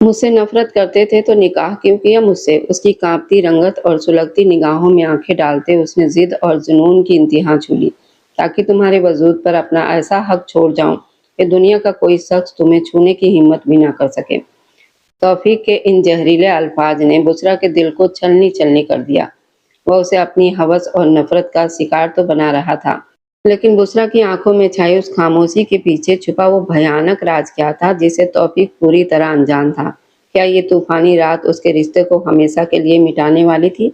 मुझसे नफरत करते थे तो निकाह क्यों किया मुझसे? उसकी कांपती रंगत और सुलगती निगाहों में आंखें डालते उसने जिद और जुनून की इंतहा छू ली, ताकि तुम्हारे वजूद पर अपना ऐसा हक छोड़ जाऊं कि दुनिया का कोई शख्स तुम्हें छूने की हिम्मत भी ना कर सके। तौफीक के इन जहरीले अल्फाज ने बुसरा के दिल को छलनी छलनी कर दिया। वह उसे अपनी हवस और नफरत का शिकार तो बना रहा था, लेकिन बुसरा की आंखों में छाई उस खामोशी के पीछे छुपा वो भयानक राज क्या था जिसे तौफीक पूरी तरह अनजान था। क्या ये तूफानी रात उसके रिश्ते को हमेशा के लिए मिटाने वाली थी,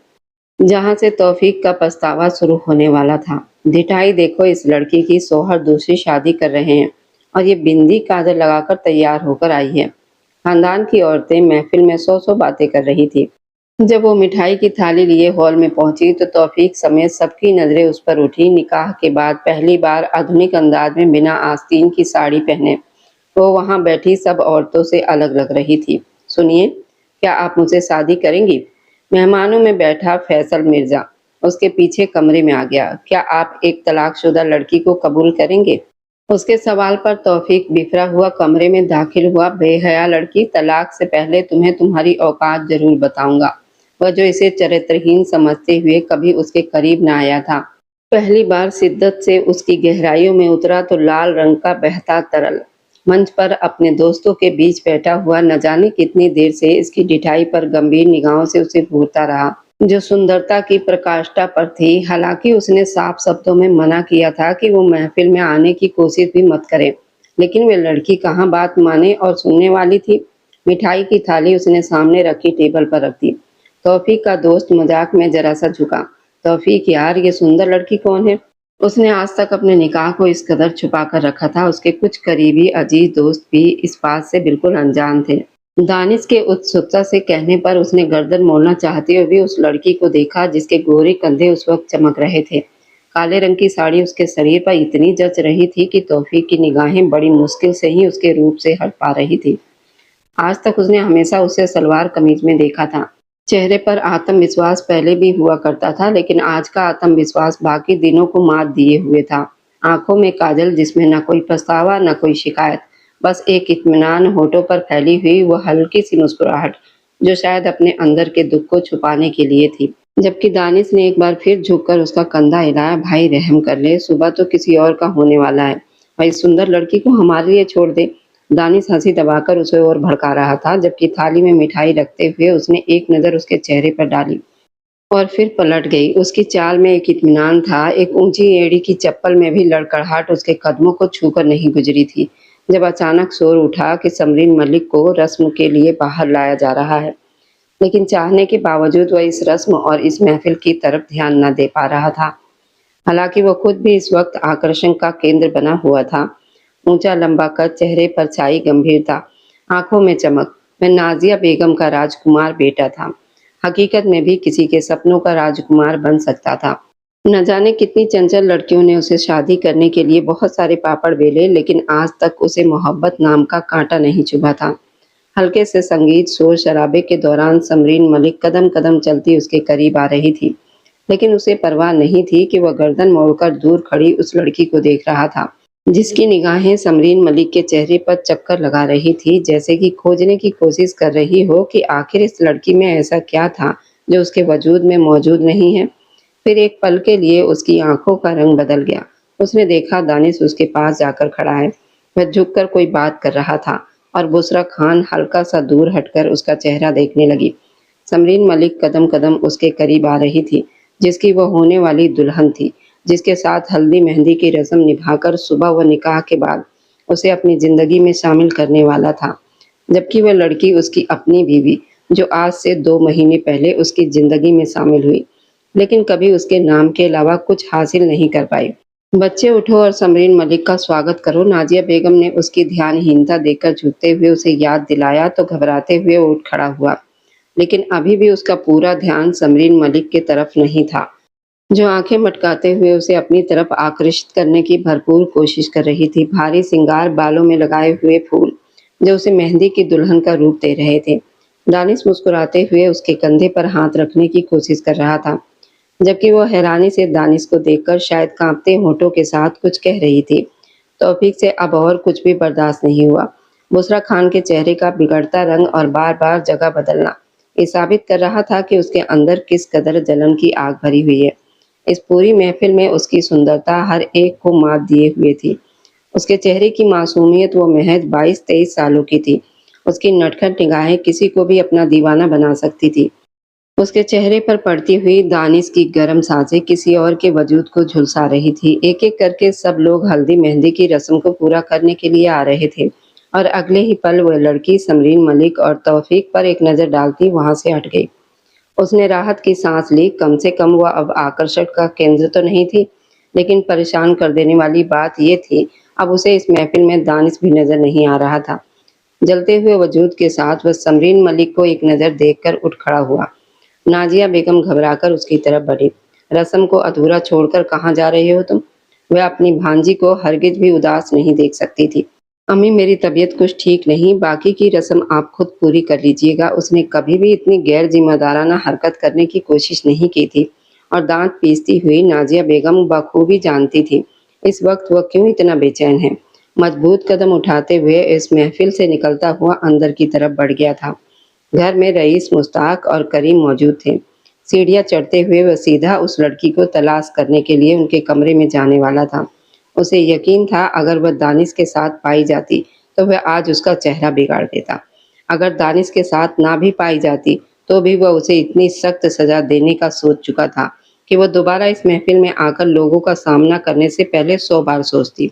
जहां से तौफीक का पछतावा शुरू होने वाला था? धिठाई देखो, इस लड़की की सोहर दूसरी शादी कर रहे हैं और ये बिंदी काजल लगाकर तैयार होकर आई है। खानदान की औरतें महफिल में सौ सौ बातें कर रही थी। जब वो मिठाई की थाली लिए हॉल में पहुंची तो तौफीक समेत सबकी नजरें उस पर उठी। निकाह के बाद पहली बार आधुनिक अंदाज में बिना आस्तीन की साड़ी पहने वो वहां बैठी सब औरतों से अलग लग रही थी। सुनिए, क्या आप मुझसे शादी करेंगी? मेहमानों में बैठा फैसल मिर्जा उसके पीछे कमरे में आ गया। क्या आप एक तलाकशुदा लड़की को कबूल करेंगे? उसके सवाल पर तौफीक बिखरा हुआ कमरे में दाखिल हुआ। बेहया लड़की, तलाक से पहले तुम्हें तुम्हारी औकात जरूर बताऊंगा। वह जो इसे चरित्रहीन समझते हुए कभी उसके करीब न आया था, पहली बार शिद्दत से उसकी गहराइयों में उतरा तो लाल रंग का बहता तरल मंच पर अपने दोस्तों के बीच बैठा हुआ न जाने कितनी देर से इसकी डिठाई पर गंभीर निगाहों से उसे घूरता रहा, जो सुंदरता की प्रकाष्ठा पर थी। हालांकि उसने साफ शब्दों में मना किया था कि वो महफिल में आने की कोशिश भी मत करे, लेकिन वे लड़की कहाँ बात माने और सुनने वाली थी। मिठाई की थाली उसने सामने रखी टेबल पर रख दी। तौफीक का दोस्त मजाक में जरा सा झुका। तौफीक यार, ये सुंदर लड़की कौन है? उसने आज तक अपने निकाह को इस कदर छुपा कर रखा था। उसके कुछ करीबी अजीज दोस्त भी इस बात से बिल्कुल अनजान थे। दानिश के उत्सुकता से कहने पर उसने गर्दन मोड़ना चाहते हुए भी उस लड़की को देखा जिसके गोरे कंधे उस वक्त चमक रहे थे। काले रंग की साड़ी उसके शरीर पर इतनी जच रही थी कि तौफीक की निगाहें बड़ी मुश्किल से ही उसके रूप से हट पा रही थी। आज तक उसने हमेशा उसे सलवार कमीज में देखा था। चेहरे पर आत्मविश्वास पहले भी हुआ करता था, लेकिन आज का आत्मविश्वास बाकी दिनों को मात दिए हुए था। आंखों में काजल जिसमें न कोई पछतावा न कोई शिकायत, बस एक इत्मीनान। होठों पर फैली हुई वो हल्की सी मुस्कुराहट जो शायद अपने अंदर के दुख को छुपाने के लिए थी। जबकि दानिश ने एक बार फिर झुककर उसका कंधा हिलाया। भाई रहम कर ले, सुबह तो किसी और का होने वाला है और इस सुंदर लड़की को हमारे लिए छोड़ दे। दानिश हंसी दबाकर उसे और भड़का रहा था, जबकि थाली में मिठाई रखते हुए उसने एक नज़र उसके चेहरे पर डाली और फिर पलट गई। उसकी चाल में एक इत्मीनान था। एक ऊंची एड़ी की चप्पल में भी लड़खड़ाहट उसके कदमों को छूकर नहीं गुजरी थी। जब अचानक शोर उठा कि समरीन मलिक को रस्म के लिए बाहर लाया जा रहा है, लेकिन चाहने के बावजूद वह इस रस्म और इस महफिल की तरफ ध्यान न दे पा रहा था। हालांकि वह खुद भी इस वक्त आकर्षण का केंद्र बना हुआ था। ऊंचा लंबा कद, चेहरे पर छाई गंभीरता, आंखों में चमक। वह नाजिया बेगम का राजकुमार बेटा था। हकीकत में भी किसी के सपनों का राजकुमार बन सकता था। न जाने कितनी चंचल लड़कियों ने उसे शादी करने के लिए बहुत सारे पापड़ बेले, लेकिन आज तक उसे मोहब्बत नाम का कांटा नहीं चुभा था। हल्के से संगीत शोर शराबे के दौरान समरीन मलिक कदम कदम चलती उसके करीब आ रही थी, लेकिन उसे परवाह नहीं थी कि वह गर्दन मोड़कर दूर खड़ी उस लड़की को देख रहा था, जिसकी निगाहें समरीन मलिक के चेहरे पर चक्कर लगा रही थी, जैसे कि खोजने की कोशिश कर रही हो कि आखिर इस लड़की में ऐसा क्या था जो उसके वजूद में मौजूद नहीं है। फिर एक पल के लिए उसकी आंखों का रंग बदल गया। उसने देखा दानिश उसके पास जाकर खड़ा है। वह झुककर कोई बात कर रहा था और बुसरा खान हल्का सा दूर हटकर उसका चेहरा देखने लगी। समरीन मलिक कदम कदम उसके करीब आ रही थी, जिसकी वह होने वाली दुल्हन थी, जिसके साथ हल्दी मेहंदी की रस्म निभाकर सुबह व निकाह के बाद उसे अपनी जिंदगी में शामिल करने वाला था। जबकि वह लड़की उसकी अपनी बीवी, जो आज से 2 महीने पहले उसकी जिंदगी में शामिल हुई, लेकिन कभी उसके नाम के अलावा कुछ हासिल नहीं कर पाई। बच्चे उठो और समरीन मलिक का स्वागत करो। नाजिया बेगम ने उसकी ध्यानहीनता देखकर झुकते हुए उसे याद दिलाया तो घबराते हुए उठ खड़ा हुआ, लेकिन अभी भी उसका पूरा ध्यान समरीन मलिक की तरफ नहीं था, जो आंखें मटकाते हुए उसे अपनी तरफ आकर्षित करने की भरपूर कोशिश कर रही थी। भारी सिंगार, बालों में लगाए हुए फूल जो उसे मेहंदी की दुल्हन का रूप दे रहे थे। दानिश मुस्कुराते हुए उसके कंधे पर हाथ रखने की कोशिश कर रहा था, जबकि वह हैरानी से दानिश को देखकर शायद कांपते होठों के साथ कुछ कह रही थी। तौफीक से अब और कुछ भी बर्दाश्त नहीं हुआ। बुशरा खान के चेहरे का बिगड़ता रंग और बार-बार जगह बदलना ये साबित कर रहा था कि उसके अंदर किस कदर जलन की आग भरी हुई है। इस पूरी महफिल में उसकी सुंदरता हर एक को मात दिए हुए थी। उसके चेहरे की मासूमियत वो महज 22-23 सालों की थी। उसकी नटखट निगाहें किसी को भी अपना दीवाना बना सकती थी। उसके चेहरे पर पड़ती हुई दानिश की गर्म सांसें किसी और के वजूद को झुलसा रही थी। एक-एक करके सब लोग हल्दी मेहंदी की रस्म को पूरा करने के लिए आ रहे थे और अगले ही पल वह लड़की समरीन मलिक और तौफीक पर एक नज़र डालती वहां से हट गई। उसने राहत की सांस ली। कम से कम वह अब आकर्षण का केंद्र तो नहीं थी, लेकिन परेशान कर देने वाली बात यह थी, अब उसे इस महफिल में दानिश भी नजर नहीं आ रहा था। जलते हुए वजूद के साथ वह समरीन मलिक को एक नज़र देखकर उठ खड़ा हुआ। नाजिया बेगम घबराकर उसकी तरफ बढ़ी। रस्म को अधूरा छोड़कर कहाँ जा रहे हो तुम? वह अपनी भांजी को हरगिज भी उदास नहीं देख सकती थी। अम्मी, मेरी तबीयत कुछ ठीक नहीं, बाकी की रस्म आप खुद पूरी कर लीजिएगा। उसने कभी भी इतनी गैर जिम्मेदाराना हरकत करने की कोशिश नहीं की थी और दांत पीसती हुई नाजिया बेगम बखूबी जानती थी इस वक्त वह क्यों इतना बेचैन है। मजबूत कदम उठाते हुए इस महफिल से निकलता हुआ अंदर की तरफ बढ़ गया था। घर में रईस, मुश्ताक और करीम मौजूद थे। सीढ़ियां चढ़ते हुए वह सीधा उस लड़की को तलाश करने के लिए उनके कमरे में जाने वाला था। उसे यकीन था अगर वह दानिश के साथ पाई जाती तो वह आज उसका चेहरा बिगाड़ देता। अगर दानिश के साथ ना भी पाई जाती तो भी वह उसे इतनी सख्त सजा देने का सोच चुका था कि वह दोबारा इस महफिल में आकर लोगों का सामना करने से पहले 100 बार सोचती।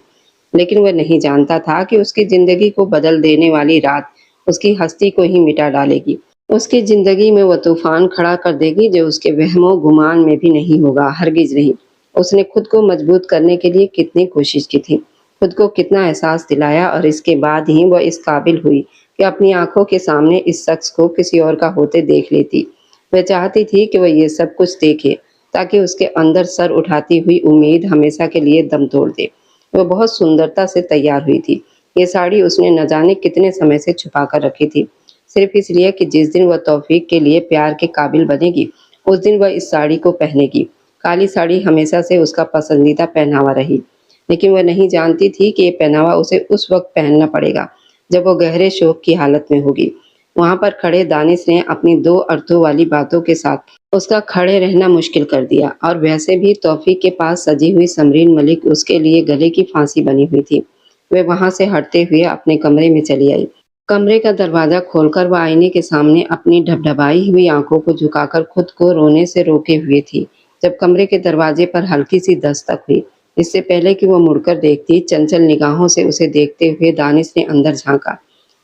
लेकिन वह नहीं जानता था कि उसकी जिंदगी को बदल देने वाली रात उसकी हस्ती को ही मिटा डालेगी। उसकी जिंदगी में वह तूफान खड़ा कर देगी जो उसके वहमों गुमान में भी नहीं होगा, हरगिज नहीं। उसने खुद को मजबूत करने के लिए कितनी कोशिश की थी, खुद को कितना एहसास दिलाया और इसके बाद ही वह इस काबिल हुई कि अपनी आंखों के सामने इस शख्स को किसी और का होते देख लेती। वह चाहती थी कि वह ये सब कुछ देखे ताकि उसके अंदर सर उठाती हुई उम्मीद हमेशा के लिए दम तोड़ दे। वह बहुत सुंदरता से तैयार हुई थी। ये साड़ी उसने न जाने कितने समय से छुपा कर रखी थी, सिर्फ इसलिए कि जिस दिन वह तौफीक के लिए प्यार के काबिल बनेगी उस दिन वह इस साड़ी को पहनेगी। काली साड़ी हमेशा से उसका पसंदीदा पहनावा रही, लेकिन वह नहीं जानती थी कि ये पहनावा उसे उस वक्त पहनना पड़ेगा जब वो गहरे शोक की हालत में होगी। वहां पर खड़े दानिश ने अपनी दो अर्थों वाली बातों के साथ उसका खड़े रहना मुश्किल कर दिया और वैसे भी तौफीक के पास सजी हुई समरीन मलिक उसके लिए गले की फांसी बनी हुई थी। वह वहां से हटते हुए अपने कमरे में चली आई। कमरे का दरवाजा खोलकर वह आईने के सामने अपनी ढबढबाई हुई आंखों को झुकाकर खुद को रोने से रोके हुए थी जब कमरे के दरवाजे पर हल्की सी दस्तक हुई। इससे पहले कि वह मुड़कर देखती, चंचल निगाहों से उसे देखते हुए दानिश ने अंदर झांका।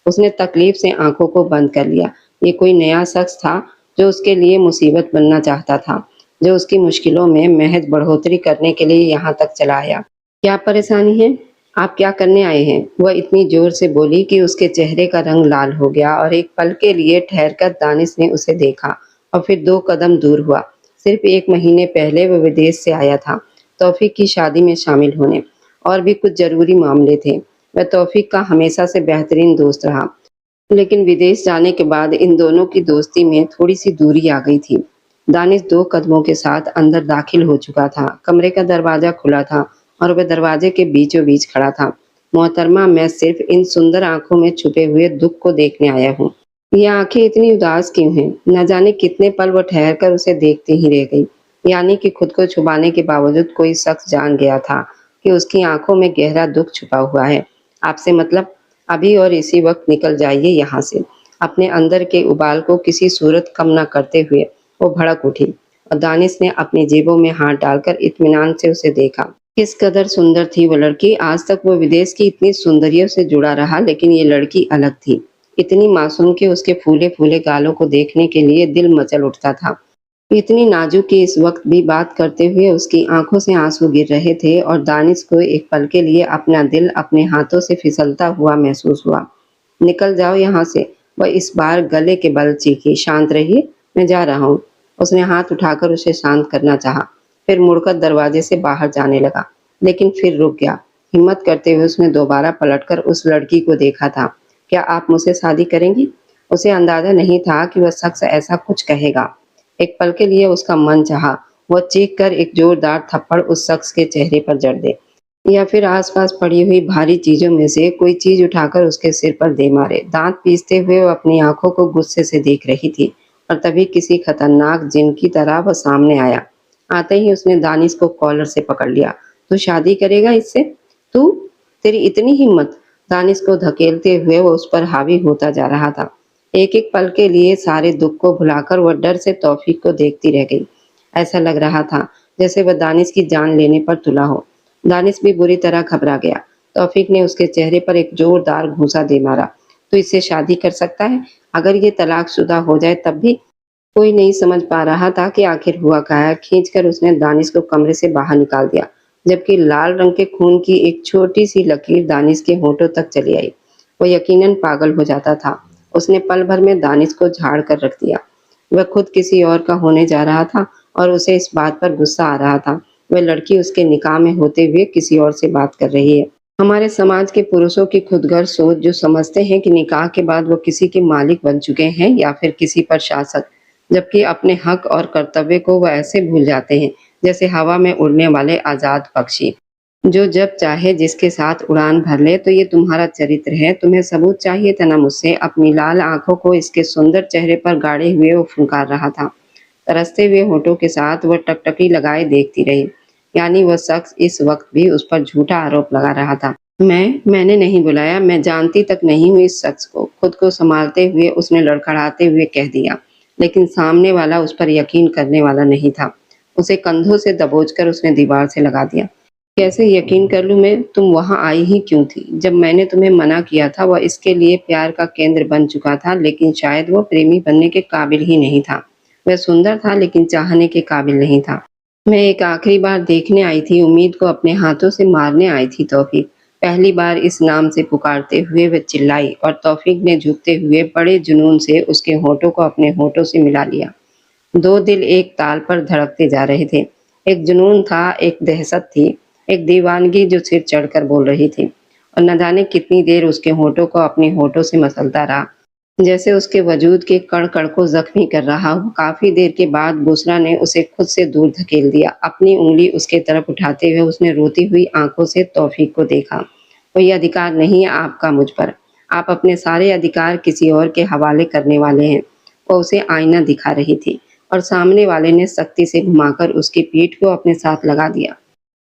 उसने तकलीफ से आंखों को बंद कर लिया। ये कोई नया शख्स था जो उसके लिए मुसीबत बनना चाहता था, जो उसकी मुश्किलों में महज बढ़ोतरी करने के लिए यहाँ तक चला आया। क्या परेशानी है? आप क्या करने आए हैं? वह इतनी जोर से बोली कि उसके चेहरे का रंग लाल हो गया और एक पल के लिए ठहरकर दानिश ने उसे देखा और फिर 2 कदम दूर हुआ। सिर्फ 1 महीने पहले वह विदेश से आया था, तौफीक की शादी में शामिल होने। और भी कुछ जरूरी मामले थे। वह तौफीक का हमेशा से बेहतरीन दोस्त रहा, लेकिन विदेश जाने के बाद इन दोनों की दोस्ती में थोड़ी सी दूरी आ गई थी। दानिश 2 कदमों के साथ अंदर दाखिल हो चुका था। कमरे का दरवाजा खुला था और वह दरवाजे के बीचों बीच खड़ा था। मोहतरमा, मैं सिर्फ इन सुंदर आंखों में छुपे हुए दुख को देखने आया हूँ। ये आंखें इतनी उदास क्यों हैं? न जाने कितने पल वह ठहर कर उसे देखती ही रह गई। यानी कि खुद को छुपाने के बावजूद कोई शख्स जान गया था कि उसकी आंखों में गहरा दुख छुपा हुआ है। आपसे मतलब? अभी और इसी वक्त निकल जाइए यहाँ से। अपने अंदर के उबाल को किसी सूरत कम न करते हुए वो भड़क उठी और दानिश ने अपनी जेबों में हाथ डालकर इत्मीनान से उसे देखा। किस कदर सुंदर थी वो लड़की। आज तक वो विदेश की इतनी सुंदरियों से जुड़ा रहा, लेकिन ये लड़की अलग थी। इतनी मासूम कि उसके फूले फूले गालों को देखने के लिए दिल मचल उठता था। इतनी नाजुक कि इस वक्त भी बात करते हुए उसकी आंखों से आंसू गिर रहे थे और दानिश को एक पल के लिए अपना दिल अपने हाथों से फिसलता हुआ महसूस हुआ। निकल जाओ यहाँ से, वह इस बार गले के बल चीखी। शांत रहिए, मैं जा रहा हूँ। उसने हाथ उठाकर उसे शांत करना चाहा, फिर मुड़कर दरवाजे से बाहर जाने लगा, लेकिन फिर रुक गया। हिम्मत करते हुए उसने दोबारा पलटकर उस लड़की को देखा था। क्या आप मुझसे शादी करेंगी? उसे अंदाजा नहीं था कि वह शख्स ऐसा कुछ कहेगा। एक पल के लिए उसका मन चाहा वह चीख कर एक जोरदार थप्पड़ उस शख्स के चेहरे पर जड़ दे, या फिर आसपास पड़ी हुई भारी चीजों में से कोई चीज उठाकर उसके सिर पर दे मारे। दांत पीसते हुए वो अपनी आंखों को गुस्से से देख रही थी और तभी किसी खतरनाक जिन की तरह वह सामने आया। आते ही उसने दानिश को कॉलर से पकड़ लिया। तू शादी करेगा इससे? तू, तेरी इतनी हिम्मत? दानिश को धकेलते हुए वो उस पर हावी होता जा रहा था। एक एक पल के लिए सारे दुख को भुलाकर वह डर से तौफीक को देखती रह गई। ऐसा लग रहा था जैसे वह दानिश की जान लेने पर तुला हो। दानिश भी बुरी तरह घबरा गया। तौफीक ने उसके चेहरे पर एक जोरदार घूंसा दे मारा। तो इससे शादी कर सकता है? अगर ये तलाकशुदा हो जाए तब भी? कोई नहीं समझ पा रहा था कि आखिर हुआ क्या है। खींचकर उसने दानिश को कमरे से बाहर निकाल दिया, जबकि लाल रंग के खून की एक छोटी सी लकीर दानिश के होठों तक चली आई। वो यकीनन पागल हो जाता था। उसने पल भर में दानिश को झाड़ कर रख दिया। वह खुद किसी और का होने जा रहा था और उसे इस बात पर गुस्सा आ रहा था। वह लड़की उसके निकाह में होते हुए किसी और से बात कर रही है। हमारे समाज के पुरुषों की खुदगर सोच, जो समझते हैं कि निकाह के बाद वो किसी के मालिक बन चुके हैं या फिर किसी पर शासक, जबकि अपने हक और कर्तव्य को वह ऐसे भूल जाते हैं जैसे हवा में उड़ने वाले आजाद पक्षी, जो जब चाहे जिसके साथ उड़ान भर ले। तो ये तुम्हारा चरित्र है? तुम्हें सबूत चाहिए था ना मुझसे? अपनी लाल आंखों को इसके सुंदर चेहरे पर गाड़े हुए वो फुंकार रहा था। तरसते हुए होठों के साथ वह टकटकी लगाए देखती रही। यानी वह शख्स इस वक्त भी उस पर झूठा आरोप लगा रहा था। मैंने नहीं बुलाया, मैं जानती तक नहीं हूँ इस शख्स को। खुद को संभालते हुए उसने लड़खड़ाते हुए कह दिया। लेकिन सामने वाला उस पर यकीन करने वाला नहीं था। उसे कंधों से दबोचकर उसने दीवार से लगा दिया। कैसे यकीन कर लूं मैं? तुम वहां आई ही क्यों थी? जब मैंने तुम्हें मना किया था वह इसके लिए प्यार का केंद्र बन चुका था, लेकिन शायद वो प्रेमी बनने के काबिल ही नहीं था। वह सुंदर था लेकिन चाहने के काबिल नहीं था। मैं एक आखिरी बार देखने आई थी, उम्मीद को अपने हाथों से मारने आई थी तौफीक। पहली बार इस नाम से पुकारते हुए वह चिल्लाई और तौफीक ने झुकते हुए बड़े जुनून से उसके होठों को अपने होठों से मिला लिया। दो दिल एक ताल पर धड़कते जा रहे थे। एक जुनून था, एक दहशत थी, एक दीवानगी जो सिर चढ़कर बोल रही थी। और न जाने कितनी देर उसके होठों को अपने होठों से मसलता रहा, जैसे उसके वजूद के कण कण को जख्मी कर रहा हो। काफी देर के बाद बुसरा ने उसे खुद से दूर धकेल दिया। अपनी उंगली उसके तरफ उठाते हुए उसने रोती हुई आंखों से तौफीक को देखा। कोई अधिकार नहीं है आपका मुझ पर। आप अपने सारे अधिकार किसी और के हवाले करने वाले हैं। वो उसे आईना दिखा रही थी और सामने वाले ने सख्ती से घुमाकर उसकी पीठ को अपने साथ लगा दिया।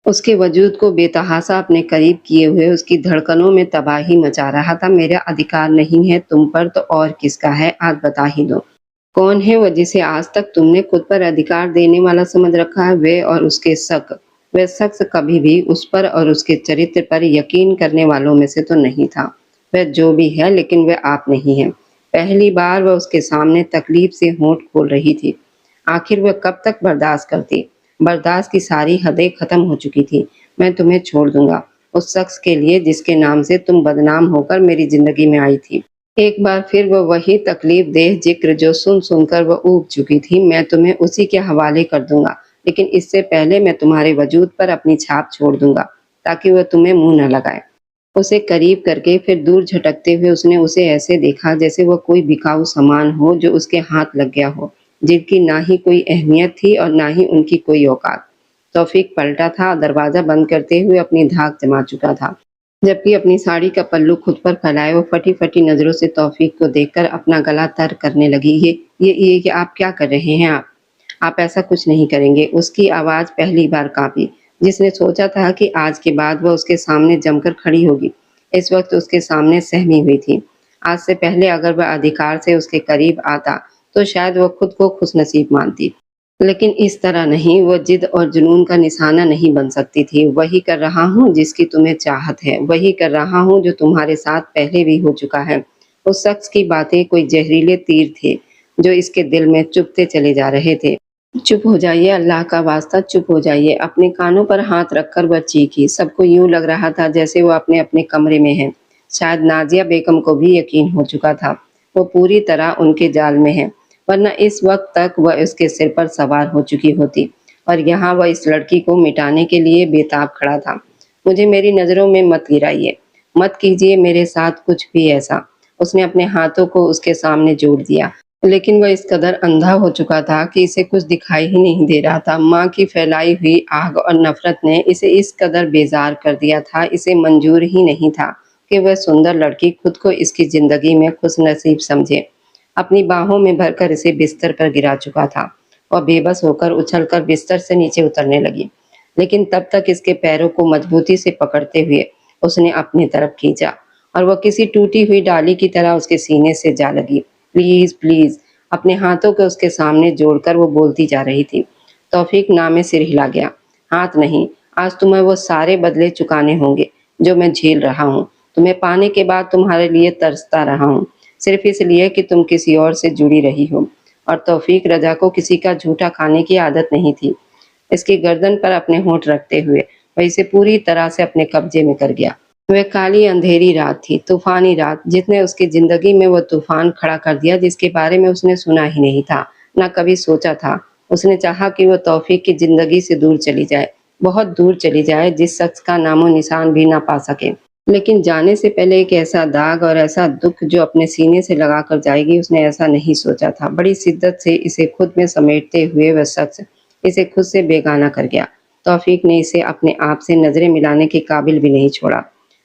उसके वजूद को बेतहासा अपने करीब किए हुए उसकी धड़कनों में तबाही मचा रहा था। मेरा अधिकार नहीं है तुम पर तो और किसका है? आज बता ही दो। कौन है वह जिसे आज तक तुमने खुद पर अधिकार देने वाला समझ रखा है? वे और उसके शक, वह शख्स कभी भी उस पर और उसके चरित्र पर यकीन करने वालों में से तो नहीं था। वह जो भी है, लेकिन वह आप नहीं है। पहली बार वह उसके सामने तकलीफ से होंठ खोल रही थी। आखिर वह कब तक बर्दाश्त करती? बर्दाश्त की सारी हदें खत्म हो चुकी थी। मैं तुम्हें छोड़ दूंगा, उस शख्स के लिए जिसके नाम से तुम बदनाम होकर मेरी जिंदगी में आई थी। एक बार फिर वह वही तकलीफ देह जिक्र जो सुन सुनकर वह ऊब चुकी थी। मैं तुम्हें उसी के हवाले कर दूंगा, लेकिन इससे पहले मैं तुम्हारे वजूद पर अपनी छाप छोड़ दूंगा, ताकि वह तुम्हें मुंह न लगाए। उसे करीब करके फिर दूर झटकते हुए उसने उसे ऐसे देखा जैसे वह कोई बिकाऊ सामान हो जो उसके हाथ लग गया हो, जिनकी ना ही कोई अहमियत थी और ना ही उनकी कोई औकात। तौफीक पलटा था, दरवाजा बंद करते हुए अपनी धाक जमा चुका था, जबकि अपनी साड़ी का पल्लू खुद पर फैलाए वो फटी फटी नजरों से तौफीक को देखकर अपना गला तर करने लगी। ये आप क्या कर रहे हैं? आप ऐसा कुछ नहीं करेंगे। उसकी आवाज पहली बार कांपी। जिसने सोचा था कि आज के बाद वह उसके सामने जमकर खड़ी होगी, इस वक्त उसके सामने सहमी हुई थी। आज से पहले अगर वह अधिकार से उसके करीब आता तो शायद वह खुद को खुशनसीब मानती, लेकिन इस तरह नहीं। वह जिद और जुनून का निशाना नहीं बन सकती थी। वही कर रहा हूँ जिसकी तुम्हें चाहत है, वही कर रहा हूँ जो तुम्हारे साथ पहले भी हो चुका है। उस शख्स की बातें कोई जहरीले तीर थे जो इसके दिल में चुभते चले जा रहे थे। चुप हो जाइए, अल्लाह का वास्ता चुप हो जाइए। अपने कानों पर हाथ रखकर वह चीखी। सबको यूं लग रहा था जैसे वो अपने अपने कमरे में है। शायद नाजिया बेगम को भी यकीन हो चुका था वो पूरी तरह उनके जाल में है, वरना इस वक्त तक वह उसके सिर पर सवार हो चुकी होती और यहाँ वह इस लड़की को मिटाने के लिए बेताब खड़ा था। मुझे मेरी नज़रों में मत गिराइए, मत कीजिए मेरे साथ कुछ भी ऐसा। उसने अपने हाथों को उसके सामने जोड़ दिया। लेकिन वह इस कदर अंधा हो चुका था कि इसे कुछ दिखाई ही नहीं दे रहा था। माँ की फैलाई हुई आग और नफ़रत ने इसे इस कदर बेज़ार कर दिया था, इसे मंज़ूर ही नहीं था कि वह सुंदर लड़की खुद को इसकी ज़िंदगी में खुशनसीब समझे। अपनी बाहों में भरकर इसे बिस्तर पर गिरा चुका था और बेबस होकर उछलकर बिस्तर से नीचे उतरने लगी। लेकिन तब तक इसके पैरों को मजबूती से पकड़ते हुए उसने अपनी तरफ खींचा और वह किसी टूटी हुई डाली की तरह उसके सीने से जा लगी। प्लीज प्लीज, अपने हाथों को उसके सामने जोड़कर वो बोलती जा रही थी। तौफीक नाम में सिर हिला गया। हाथ नहीं, आज तुम्हें वो सारे बदले चुकाने होंगे जो मैं झेल रहा हूँ। तुम्हें पाने के बाद तुम्हारे लिए तरसता रहा हूँ, सिर्फ इसलिए कि तुम किसी और से जुड़ी रही हो। और तौफीक रजा को किसी का झूठा खाने की आदत नहीं थी। इसकी गर्दन पर अपने होंठ रखते हुए वह इसे पूरी तरह से अपने कब्जे में कर गया। वह काली अंधेरी रात थी, तूफानी रात, जिसने उसकी जिंदगी में वो तूफान खड़ा कर दिया जिसके बारे में उसने सुना ही नहीं था, ना कभी सोचा था। उसने चाहा कि वो तौफीक की जिंदगी से दूर चली जाए, बहुत दूर चली जाए, जिस शख्स का नामो निशान भी ना पा सके। लेकिन जाने से पहले एक ऐसा दाग और ऐसा दुख जो अपने सीने से लगा कर जाएगी, उसने ऐसा नहीं सोचा था। बड़ी शिद्दत से इसे खुद में समेटते हुए वह शख्स इसे खुद से बेगाना कर गया। तौफीक ने इसे अपने आप से नजरें मिलाने के काबिल भी नहीं छोड़ा।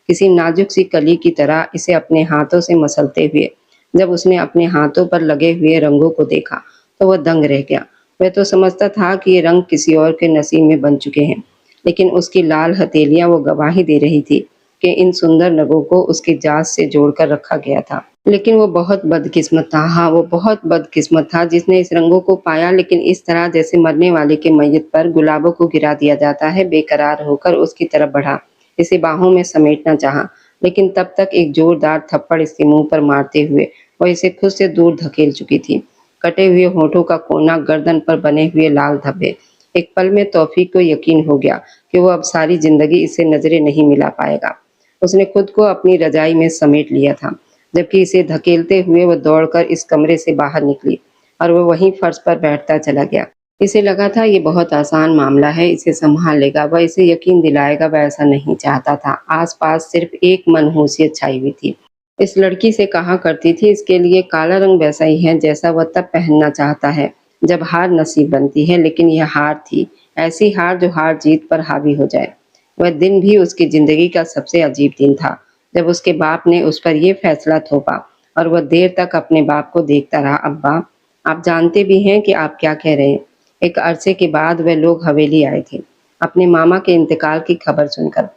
किसी नाजुक सी कली की तरह इसे अपने हाथों से मसलते हुए जब उसने अपने हाथों पर लगे हुए रंगों को देखा तो वह दंग रह गया। वह तो समझता था कि ये रंग किसी और के नसीब में बन चुके हैं, लेकिन उसकी लाल हथेलियां वो गवाही दे रही थी कि इन सुंदर रंगों को उसकी जात से जोड़कर रखा गया था। लेकिन वो बहुत बदकिस्मत था, हाँ वो बहुत बदकिस्मत था जिसने इस रंगों को पाया, लेकिन इस तरह जैसे मरने वाले के मैयत पर गुलाबों को गिरा दिया जाता है। बेकरार होकर उसकी तरफ बढ़ा, इसे बाहों में समेटना चाहा, लेकिन तब तक एक जोरदार थप्पड़ इसके मुंह पर मारते हुए वह इसे खुद से दूर धकेल चुकी थी। कटे हुए होठों का कोना, गर्दन पर बने हुए लाल धब्बे। एक पल में तौफीक को यकीन हो गया कि वो अब सारी जिंदगी इसे नजरें नहीं मिला पाएगा। उसने खुद को अपनी रजाई में समेट लिया था, जबकि इसे धकेलते हुए वह दौड़कर इस कमरे से बाहर निकली और वह वहीं फर्श पर बैठता चला गया। इसे लगा था ये बहुत आसान मामला है, इसे संभाल लेगा, वह इसे यकीन दिलाएगा, वह ऐसा नहीं चाहता था। आसपास सिर्फ एक मनहूसियत छाई हुई थी। इस लड़की से कहा करती थी इसके लिए काला रंग वैसा ही है जैसा वह तब पहनना चाहता है जब हार नसीब बनती है, लेकिन यह हार थी, ऐसी हार जो हार जीत पर हावी हो जाए। वह दिन भी उसकी जिंदगी का सबसे अजीब दिन था जब उसके बाप ने उस पर यह फैसला थोपा और वह देर तक अपने बाप को देखता रहा। अब्बा, आप जानते भी हैं कि आप क्या कह रहे हैं। एक अरसे के बाद वह लोग हवेली आए थे अपने मामा के इंतकाल की खबर सुनकर।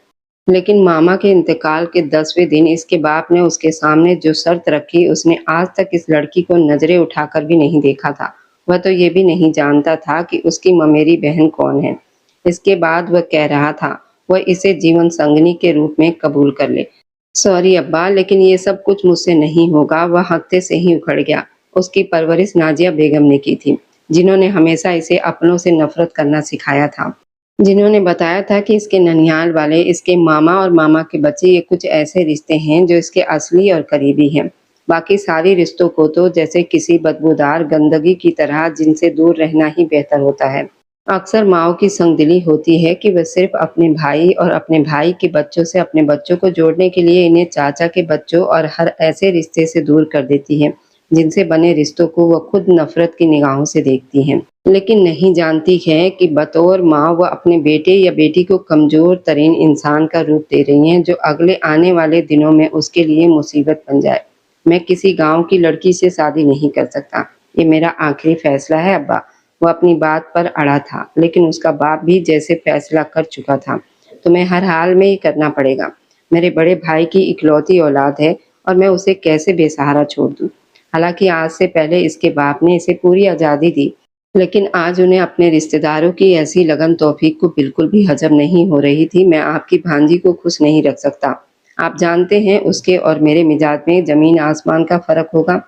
लेकिन मामा के इंतकाल के 10वें दिन इसके बाप ने उसके सामने जो शर्त रखी, उसने आज तक इस लड़की को नजरें उठाकर भी नहीं देखा था। वह तो ये भी नहीं जानता था कि उसकी ममेरी बहन कौन है। इसके बाद वह कह रहा था वह इसे जीवन संगनी के रूप में कबूल कर ले। सॉरी अब्बा, लेकिन ये सब कुछ मुझसे नहीं होगा। वह हफ्ते से ही उखड़ गया। उसकी परवरिश नाजिया बेगम ने की थी, जिन्होंने हमेशा इसे अपनों से नफरत करना सिखाया था, जिन्होंने बताया था कि इसके ननिहाल वाले, इसके मामा और मामा के बच्चे, ये कुछ ऐसे रिश्ते हैं जो इसके असली और करीबी हैं। बाकी सारी रिश्तों को तो जैसे किसी बदबूदार गंदगी की तरह जिनसे दूर रहना ही बेहतर होता है। अक्सर माँओं की संगदिली होती है कि वह सिर्फ अपने भाई और अपने भाई के बच्चों से अपने बच्चों को जोड़ने के लिए इन्हें चाचा के बच्चों और हर ऐसे रिश्ते से दूर कर देती है जिनसे बने रिश्तों को वह खुद नफरत की निगाहों से देखती हैं। लेकिन नहीं जानती है कि बतौर माँ वह अपने बेटे या बेटी को कमजोर तरीन इंसान का रूप दे रही हैं जो अगले आने वाले दिनों में उसके लिए मुसीबत बन जाए। मैं किसी गांव की लड़की से शादी नहीं कर सकता, ये मेरा आखिरी फैसला है अब्बा। वो अपनी बात पर अड़ा था, लेकिन उसका बाप भी जैसे फैसला कर चुका था। तुम्हें हर हाल में ये करना पड़ेगा। मेरे बड़े भाई की इकलौती औलाद है और मैं उसे कैसे बेसहारा छोड़ दूं। हालांकि आज से पहले इसके बाप ने इसे पूरी आज़ादी दी, लेकिन आज उन्हें अपने रिश्तेदारों की ऐसी लगन तौफीक को बिल्कुल भी हजम नहीं हो रही थी। मैं आपकी भांजी को खुश नहीं रख सकता। आप जानते हैं उसके और मेरे मिजाज में जमीन आसमान का फर्क होगा।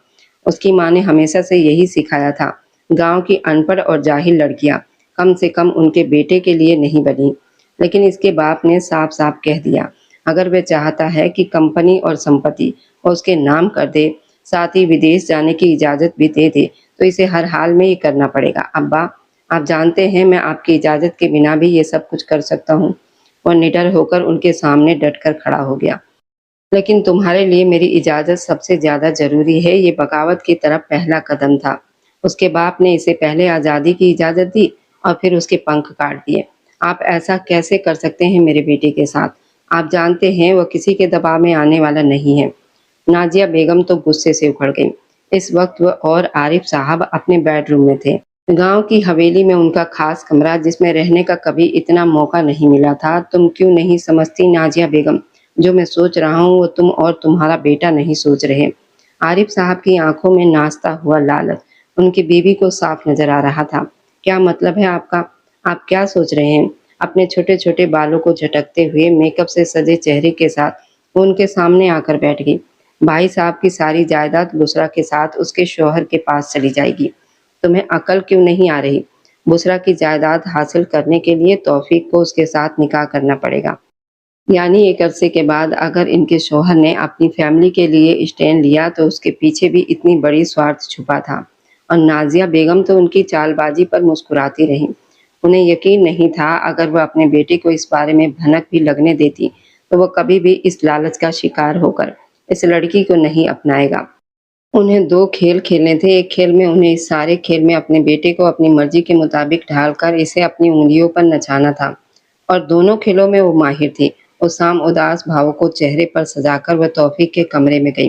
उसकी माँ ने हमेशा से यही सिखाया था। गांव की अनपढ़ और जाहिल लड़कियां कम से कम उनके बेटे के लिए नहीं बनी। लेकिन इसके बाप ने साफ साफ कह दिया, अगर वह चाहता है कि कंपनी और संपत्ति उसके नाम कर दे, साथ ही विदेश जाने की इजाज़त भी दे दे, तो इसे हर हाल में ये करना पड़ेगा। अब्बा, आप जानते हैं मैं आपकी इजाज़त के बिना भी ये सब कुछ कर सकता हूँ। वह निडर होकर उनके सामने डटकर खड़ा हो गया। लेकिन तुम्हारे लिए मेरी इजाज़त सबसे ज़्यादा ज़रूरी है। ये बगावत की तरफ पहला कदम था। उसके बाप ने इसे पहले आज़ादी की इजाज़त दी और फिर उसके पंख काट दिए। आप ऐसा कैसे कर सकते हैं मेरे बेटे के साथ? आप जानते हैं वो किसी के दबाव में आने वाला नहीं है। नाज़िया बेगम तो गुस्से से उखड़ गईं। इस वक़्त वह और आरिफ साहब अपने बेडरूम में थे। गाँव की हवेली में उनका ख़ास कमरा जिसमें रहने का कभी इतना मौका नहीं मिला था। तुम क्यों नहीं समझती नाज़िया बेगम? जो मैं सोच रहा हूँ वो तुम और तुम्हारा बेटा नहीं सोच रहे। आरिफ साहब की आंखों में नाचता हुआ लालच उनकी बीवी को साफ नजर आ रहा था। क्या मतलब है आपका? आप क्या सोच रहे हैं? अपने छोटे छोटे बालों को झटकते हुए मेकअप से सजे चेहरे के साथ वो उनके सामने आकर बैठ गई। भाई साहब की सारी जायदाद बुसरा के साथ उसके शौहर के पास चली जाएगी। तुम्हें अकल क्यों नहीं आ रही? बुसरा की जायदाद हासिल करने के लिए तौफीक को उसके साथ निकाह करना पड़ेगा। यानी एक अरसे के बाद अगर इनके शौहर ने अपनी फैमिली के लिए स्टैंड लिया तो उसके पीछे भी इतनी बड़ी स्वार्थ छुपा था। और नाजिया बेगम तो उनकी चालबाजी पर मुस्कुराती रहीं। उन्हें यकीन नहीं था अगर वह अपने बेटे को इस बारे में भनक भी लगने देती तो वह कभी भी इस लालच का शिकार होकर इस लड़की को नहीं अपनाएगा। उन्हें दो खेल खेलने थे। एक खेल में उन्हें इस सारे खेल में अपने बेटे को अपनी मर्जी के मुताबिक ढालकर इसे अपनी उंगलियों पर नचाना था और दोनों खेलों में वो माहिर थी। उस शाम उदास भावों को चेहरे पर सजाकर वह तौफीक के कमरे में गई।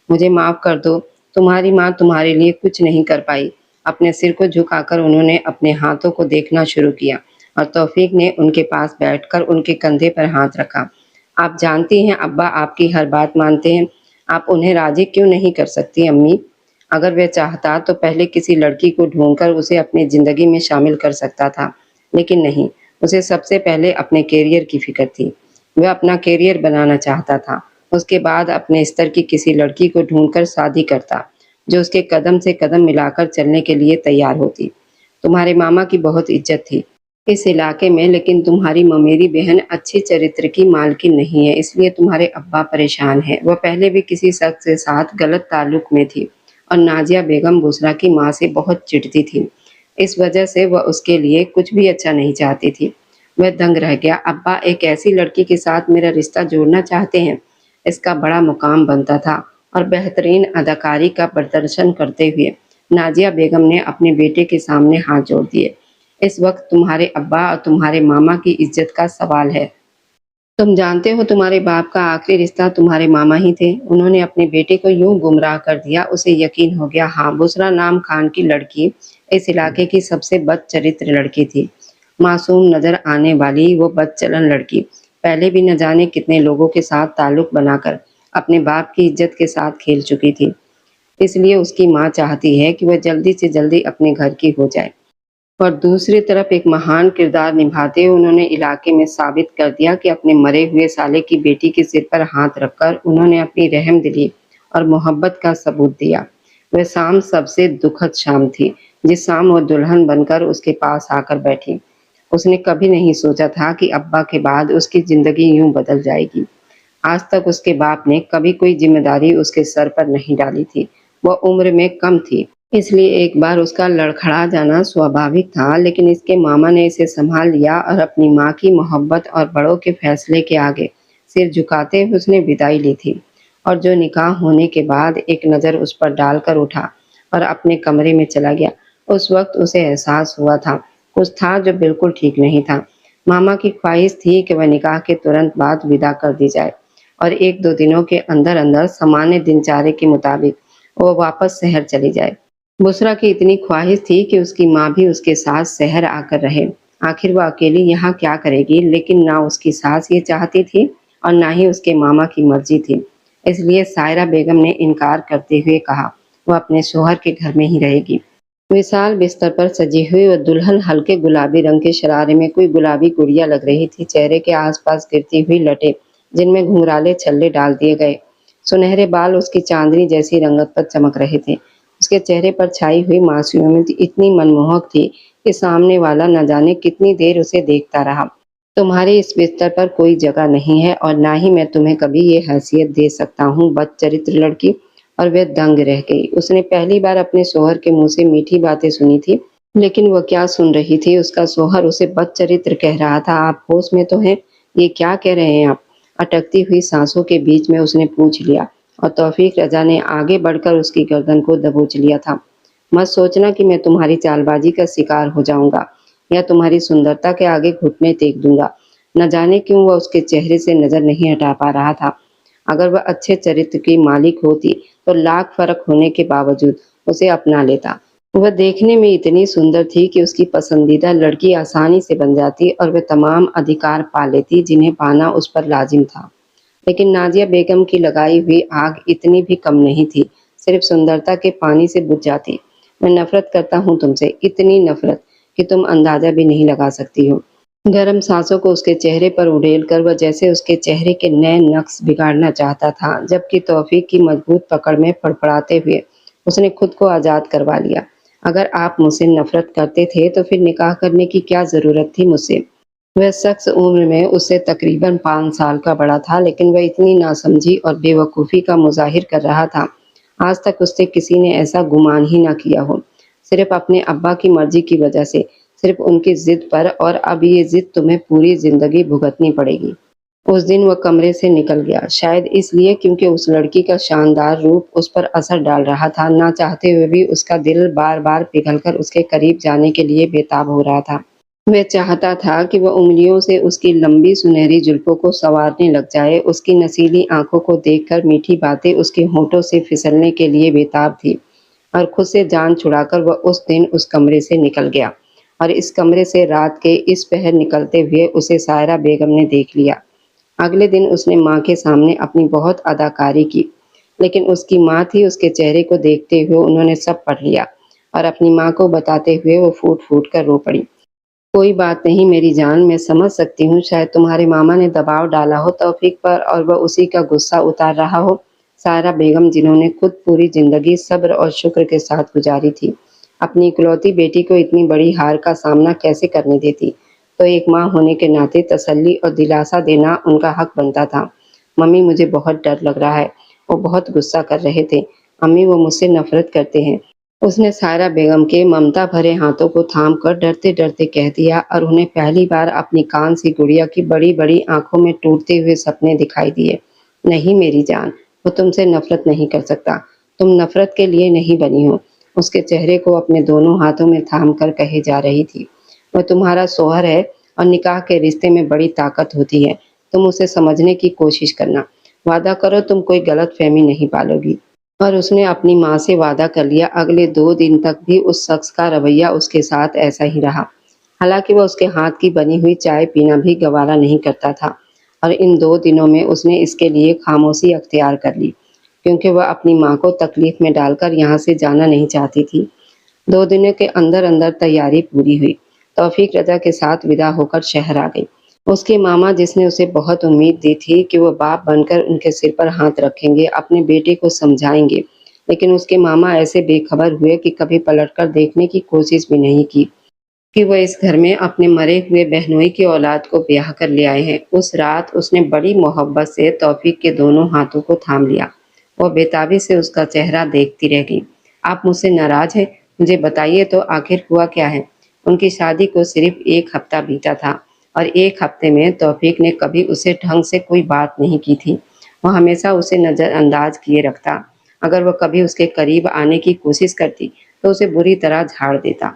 मुझे माफ कर दो, तुम्हारी माँ तुम्हारे लिए कुछ नहीं कर पाई। अपने सिर को झुकाकर उन्होंने अपने हाथों को देखना शुरू किया और तौफीक ने उनके पास बैठकर उनके कंधे पर हाथ रखा। आप जानती हैं अब्बा आपकी हर बात मानते हैं। आप उन्हें राजी क्यों नहीं कर सकती अम्मी? अगर वह चाहता तो पहले किसी लड़की को ढूंढकर उसे अपनी जिंदगी में शामिल कर सकता था, लेकिन नहीं। उसे सबसे पहले अपने करियर की फिक्र थी। वह अपना करियर बनाना चाहता था। उसके बाद अपने स्तर की किसी लड़की को ढूंढकर शादी करता, जो उसके कदम से कदम मिलाकर चलने के लिए तैयार होती। तुम्हारे मामा की बहुत इज्जत थी इस इलाके में, लेकिन तुम्हारी ममेरी बहन अच्छी चरित्र की मालकिन नहीं है, इसलिए तुम्हारे अब्बा परेशान हैं। वह पहले भी किसी शख्स के साथ गलत ताल्लुक में थी और नाजिया बेगम बुसरा की माँ से बहुत चिढ़ती थी। इस वजह से वह उसके लिए कुछ भी अच्छा नहीं चाहती थी। वह दंग रह गया। अब्बा एक ऐसी लड़की के साथ मेरा रिश्ता जोड़ना चाहते हैं। इसका बड़ा मुकाम बनता था और बेहतरीन अदाकारी का प्रदर्शन करते हुए नाजिया बेगम ने अपने बेटे के सामने हाथ जोड़ दिए। इस वक्त तुम्हारे अब्बा और तुम्हारे मामा की इज्जत का सवाल है। तुम जानते हो तुम्हारे बाप का आखिरी रिश्ता तुम्हारे मामा ही थे। उन्होंने अपने बेटे को यूं गुमराह कर दिया, उसे यकीन हो गया हाँ बुसरा नाम खान की लड़की इस इलाके की सबसे बदचरित्र लड़की थी। मासूम नजर आने वाली वो बदचलन लड़की पहले भी न जाने कितने लोगों के साथ ताल्लुक बनाकर अपने बाप की इज्जत के साथ खेल चुकी थी। इसलिए उसकी माँ चाहती है कि वह जल्दी से जल्दी अपने घर की हो जाए। और दूसरी तरफ एक महान किरदार निभाते हुए उन्होंने इलाके में साबित कर दिया कि अपने मरे हुए साले की बेटी के सिर पर हाथ रखकर उन्होंने अपनी रहमदिली और मोहब्बत का सबूत दिया। वह शाम सबसे दुखद शाम थी, जिस शाम वो दुल्हन बनकर उसके पास आकर बैठी। उसने कभी नहीं सोचा था कि अब्बा के बाद उसकी जिंदगी यूं बदल जाएगी। आज तक उसके बाप ने कभी कोई जिम्मेदारी उसके सर पर नहीं डाली थी। वह उम्र में कम थी, इसलिए एक बार उसका लड़खड़ा जाना स्वाभाविक था, लेकिन इसके मामा ने इसे संभाल लिया और अपनी माँ की मोहब्बत और बड़ों के फैसले के आगे सिर झुकाते हुए उसने विदाई ली थी। और जो निकाह होने के बाद एक नज़र उस पर डालकर उठा और अपने कमरे में चला गया। उस वक्त उसे एहसास हुआ था कुछ था जो बिल्कुल ठीक नहीं था। मामा की ख्वाहिश थी कि वह निकाह के तुरंत बाद विदा कर दी जाए और एक दो दिनों के अंदर अंदर सामान्य दिनचर्या के मुताबिक वो वापस शहर चली जाए। बुसरा की इतनी ख्वाहिश थी कि उसकी माँ भी उसके साथ शहर आकर रहे। आखिर वह अकेली यहाँ क्या करेगी, लेकिन ना उसकी सास ये चाहती थी और ना ही उसके मामा की मर्जी थी। इसलिए सायरा बेगम ने इनकार करते हुए कहा वह अपने शोहर के घर में ही रहेगी। विशाल बिस्तर पर सजी हुई वह दुल्हन हल्के गुलाबी रंग के शरारे में कोई गुलाबी गुड़िया लग रही थी। चेहरे के आसपास गिरती हुई लटें जिनमें घुंघराले छल्ले डाल दिए गए, सुनहरे बाल उसकी चांदनी जैसी रंगत पर चमक रहे थे। उसके चेहरे पर छाई हुई मासूमियत इतनी मनमोहक थी कि सामने वाला न जाने कितनी देर उसे देखता रहा। तुम्हारे इस बिस्तर पर कोई जगह नहीं है और ना ही मैं तुम्हें कभी ये हैसियत दे सकता हूँ, बदचरित्र लड़की। और वह दंग रह गई। उसने पहली बार अपने शोहर के मुंह से मीठी बातें सुनी थी, लेकिन वह क्या सुन रही थी। उसका शोहर उसे बदचरित्र कह रहा था। आप होश में तो हैं? ये क्या कह रहे हैं आप? अटकती हुई सांसों के बीच में उसने पूछ लिया और तौफीक रजा ने आगे बढ़कर उसकी गर्दन को दबोच लिया था। मत सोचना कि मैं तुम्हारी चालबाजी का शिकार हो जाऊंगा या तुम्हारी सुंदरता के आगे घुटने टेक दूंगा। न जाने क्यों वह उसके चेहरे से नजर नहीं हटा पा रहा था। अगर वह अच्छे चरित्र की मालिक होती तो लाख फर्क होने के बावजूद उसे अपना लेता। वह देखने में इतनी सुंदर थी कि उसकी पसंदीदा लड़की आसानी से बन जाती और वह तमाम अधिकार पा लेती जिन्हें पाना उस पर लाजिम था। लेकिन नाजिया बेगम की लगाई हुई आग इतनी भी कम नहीं थी, सिर्फ सुंदरता के पानी से बुझ जाती। मैं नफरत करता हूँ तुमसे, इतनी नफरत कि तुम अंदाजा भी नहीं लगा सकती हो। गर्म सांसों को उसके चेहरे पर उड़ेल कर वह जैसे उसके चेहरे के नए नक्श बिगाड़ना चाहता था, जबकि तौफीक की मजबूत पकड़ में फड़फड़ाते हुए उसने खुद को आजाद करवा लिया। अगर आप मुझसे नफरत करते थे तो फिर निकाह करने की क्या जरूरत थी मुझसे? वह शख्स उम्र में उससे तकरीबन 5 साल का बड़ा था, लेकिन वह इतनी नासमझी और बेवकूफ़ी का मुज़ाहिर कर रहा था। आज तक उससे किसी ने ऐसा गुमान ही ना किया हो। सिर्फ अपने अब्बा की मर्ज़ी की वजह से, सिर्फ उनकी ज़िद पर, और अब ये ज़िद तुम्हें पूरी ज़िंदगी भुगतनी पड़ेगी। उस दिन वह कमरे से निकल गया, शायद इसलिए क्योंकि उस लड़की का शानदार रूप उस पर असर डाल रहा था। ना चाहते हुए भी उसका दिल बार-बार पिघलकर उसके करीब जाने के लिए बेताब हो रहा था। वह चाहता था कि वह उँगलियों से उसकी लंबी सुनहरी जुल्फ़ों को संवारने लग जाए, उसकी नशीली आँखों को देखकर मीठी बातें उसके होठों से फिसलने के लिए बेताब थी, और खुद से जान छुड़ाकर वह उस दिन उस कमरे से निकल गया। और इस कमरे से रात के इस पहर निकलते हुए उसे सायरा बेगम ने देख लिया। अगले दिन उसने माँ के सामने अपनी बहुत अदाकारी की, लेकिन उसकी माँ थी, उसके चेहरे को देखते हुए उन्होंने सब पढ़ लिया, और अपनी माँ को बताते हुए वो फूट-फूट कर रो पड़ी। कोई बात नहीं मेरी जान, मैं समझ सकती हूँ शायद तुम्हारे मामा ने दबाव डाला हो तौफीक पर और वह उसी का गुस्सा उतार रहा हो। सारा बेगम, जिन्होंने खुद पूरी जिंदगी सब्र और शुक्र के साथ गुजारी थी, अपनी इकलौती बेटी को इतनी बड़ी हार का सामना कैसे करने देती? तो एक माँ होने के नाते तसल्ली और दिलासा देना उनका हक बनता था। मम्मी, मुझे बहुत डर लग रहा है। वो बहुत गुस्सा कर रहे थे। अम्मी, वो मुझसे नफरत करते हैं। उसने सायरा बेगम के ममता भरे हाथों को थामकर डरते-डरते कह दिया, और उन्हें पहली बार अपनी कान सी गुड़िया की बड़ी-बड़ी आंखों में टूटते हुए सपने दिखाई दिए। नहीं मेरी जान, वो तुमसे नफरत नहीं कर सकता। तुम नफरत के लिए नहीं बनी हो। उसके चेहरे को अपने दोनों हाथों में थामकर कहे जा रही थी। वह तुम्हारा शौहर है और निकाह के रिश्ते में बड़ी ताकत होती है। तुम उसे समझने की कोशिश करना। वादा करो तुम कोई गलतफहमी नहीं पालोगी। और उसने अपनी माँ से वादा कर लिया। अगले 2 दिन तक भी उस शख्स का रवैया उसके साथ ऐसा ही रहा। हालाँकि वह उसके हाथ की बनी हुई चाय पीना भी गवारा नहीं करता था, और इन 2 दिनों में उसने इसके लिए खामोशी अख्तियार कर ली, क्योंकि वह अपनी माँ को तकलीफ में डालकर यहाँ से जाना नहीं चाहती थी। 2 दिनों के अंदर-अंदर तैयारी पूरी हुई। तौफीक रज़ा के साथ विदा होकर शहर आ गई। उसके मामा, जिसने उसे बहुत उम्मीद दी थी कि वो बाप बनकर उनके सिर पर हाथ रखेंगे, अपने बेटे को समझाएंगे, लेकिन उसके मामा ऐसे बेखबर हुए कि कभी पलटकर देखने की कोशिश भी नहीं की कि वह इस घर में अपने मरे हुए बहनोई की औलाद को ब्याह कर ले आए हैं। उस रात उसने बड़ी मोहब्बत से तौफीक के दोनों हाथों को थाम लिया। वह बेताबी से उसका चेहरा देखती रह गई। आप मुझसे नाराज हैं? मुझे बताइए तो आखिर हुआ क्या है? उनकी शादी को सिर्फ 1 हफ्ता बीता था, और 1 हफ्ते में तौफीक ने कभी उसे ढंग से कोई बात नहीं की थी। वह हमेशा उसे नज़रअंदाज किए रखता। अगर वह कभी उसके करीब आने की कोशिश करती तो उसे बुरी तरह झाड़ देता।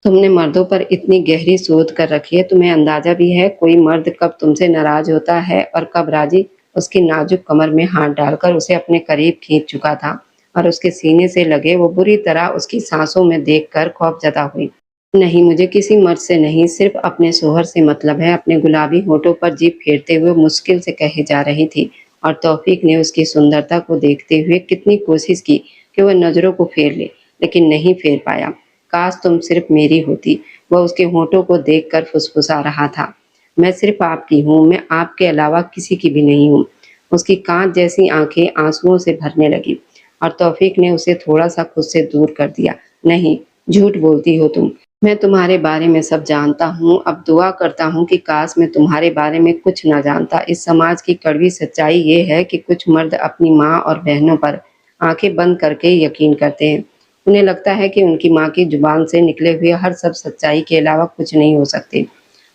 तुमने मर्दों पर इतनी गहरी सोच कर रखी है, तुम्हें अंदाजा भी है कोई मर्द कब तुमसे नाराज होता है और कब राजी? उसकी नाजुक कमर में हाथ डालकर उसे अपने करीब खींच चुका था, और उसके सीने से लगे वो बुरी तरह उसकी सांसों में देखकर खौफजदा हुई। नहीं, मुझे किसी मर्द से नहीं, सिर्फ अपने शोहर से मतलब है। अपने गुलाबी होठों पर जीभ फेरते हुए मुश्किल से कहे जा रही थी, और तौफीक ने उसकी सुंदरता को देखते हुए कितनी कोशिश की कि वह नजरों को फेर ले, लेकिन नहीं फेर पाया। काश तुम सिर्फ मेरी होती, वह उसके होठों को देखकर फुसफुसा रहा था। मैं सिर्फ आपकी हूँ, मैं आपके अलावा किसी की भी नहीं हूँ। उसकी कांच जैसी आंखें आंसुओं से भरने लगी, और तौफीक ने उसे थोड़ा सा खुद से दूर कर दिया। नहीं, झूठ बोलती हो तुम। मैं तुम्हारे बारे में सब जानता हूँ। अब दुआ करता हूँ कि काश मैं तुम्हारे बारे में कुछ ना जानता। इस समाज की कड़वी सच्चाई ये है कि कुछ मर्द अपनी माँ और बहनों पर आंखें बंद करके यकीन करते हैं। उन्हें लगता है कि उनकी माँ की जुबान से निकले हुए हर शब्द सच्चाई के अलावा कुछ नहीं हो सकते।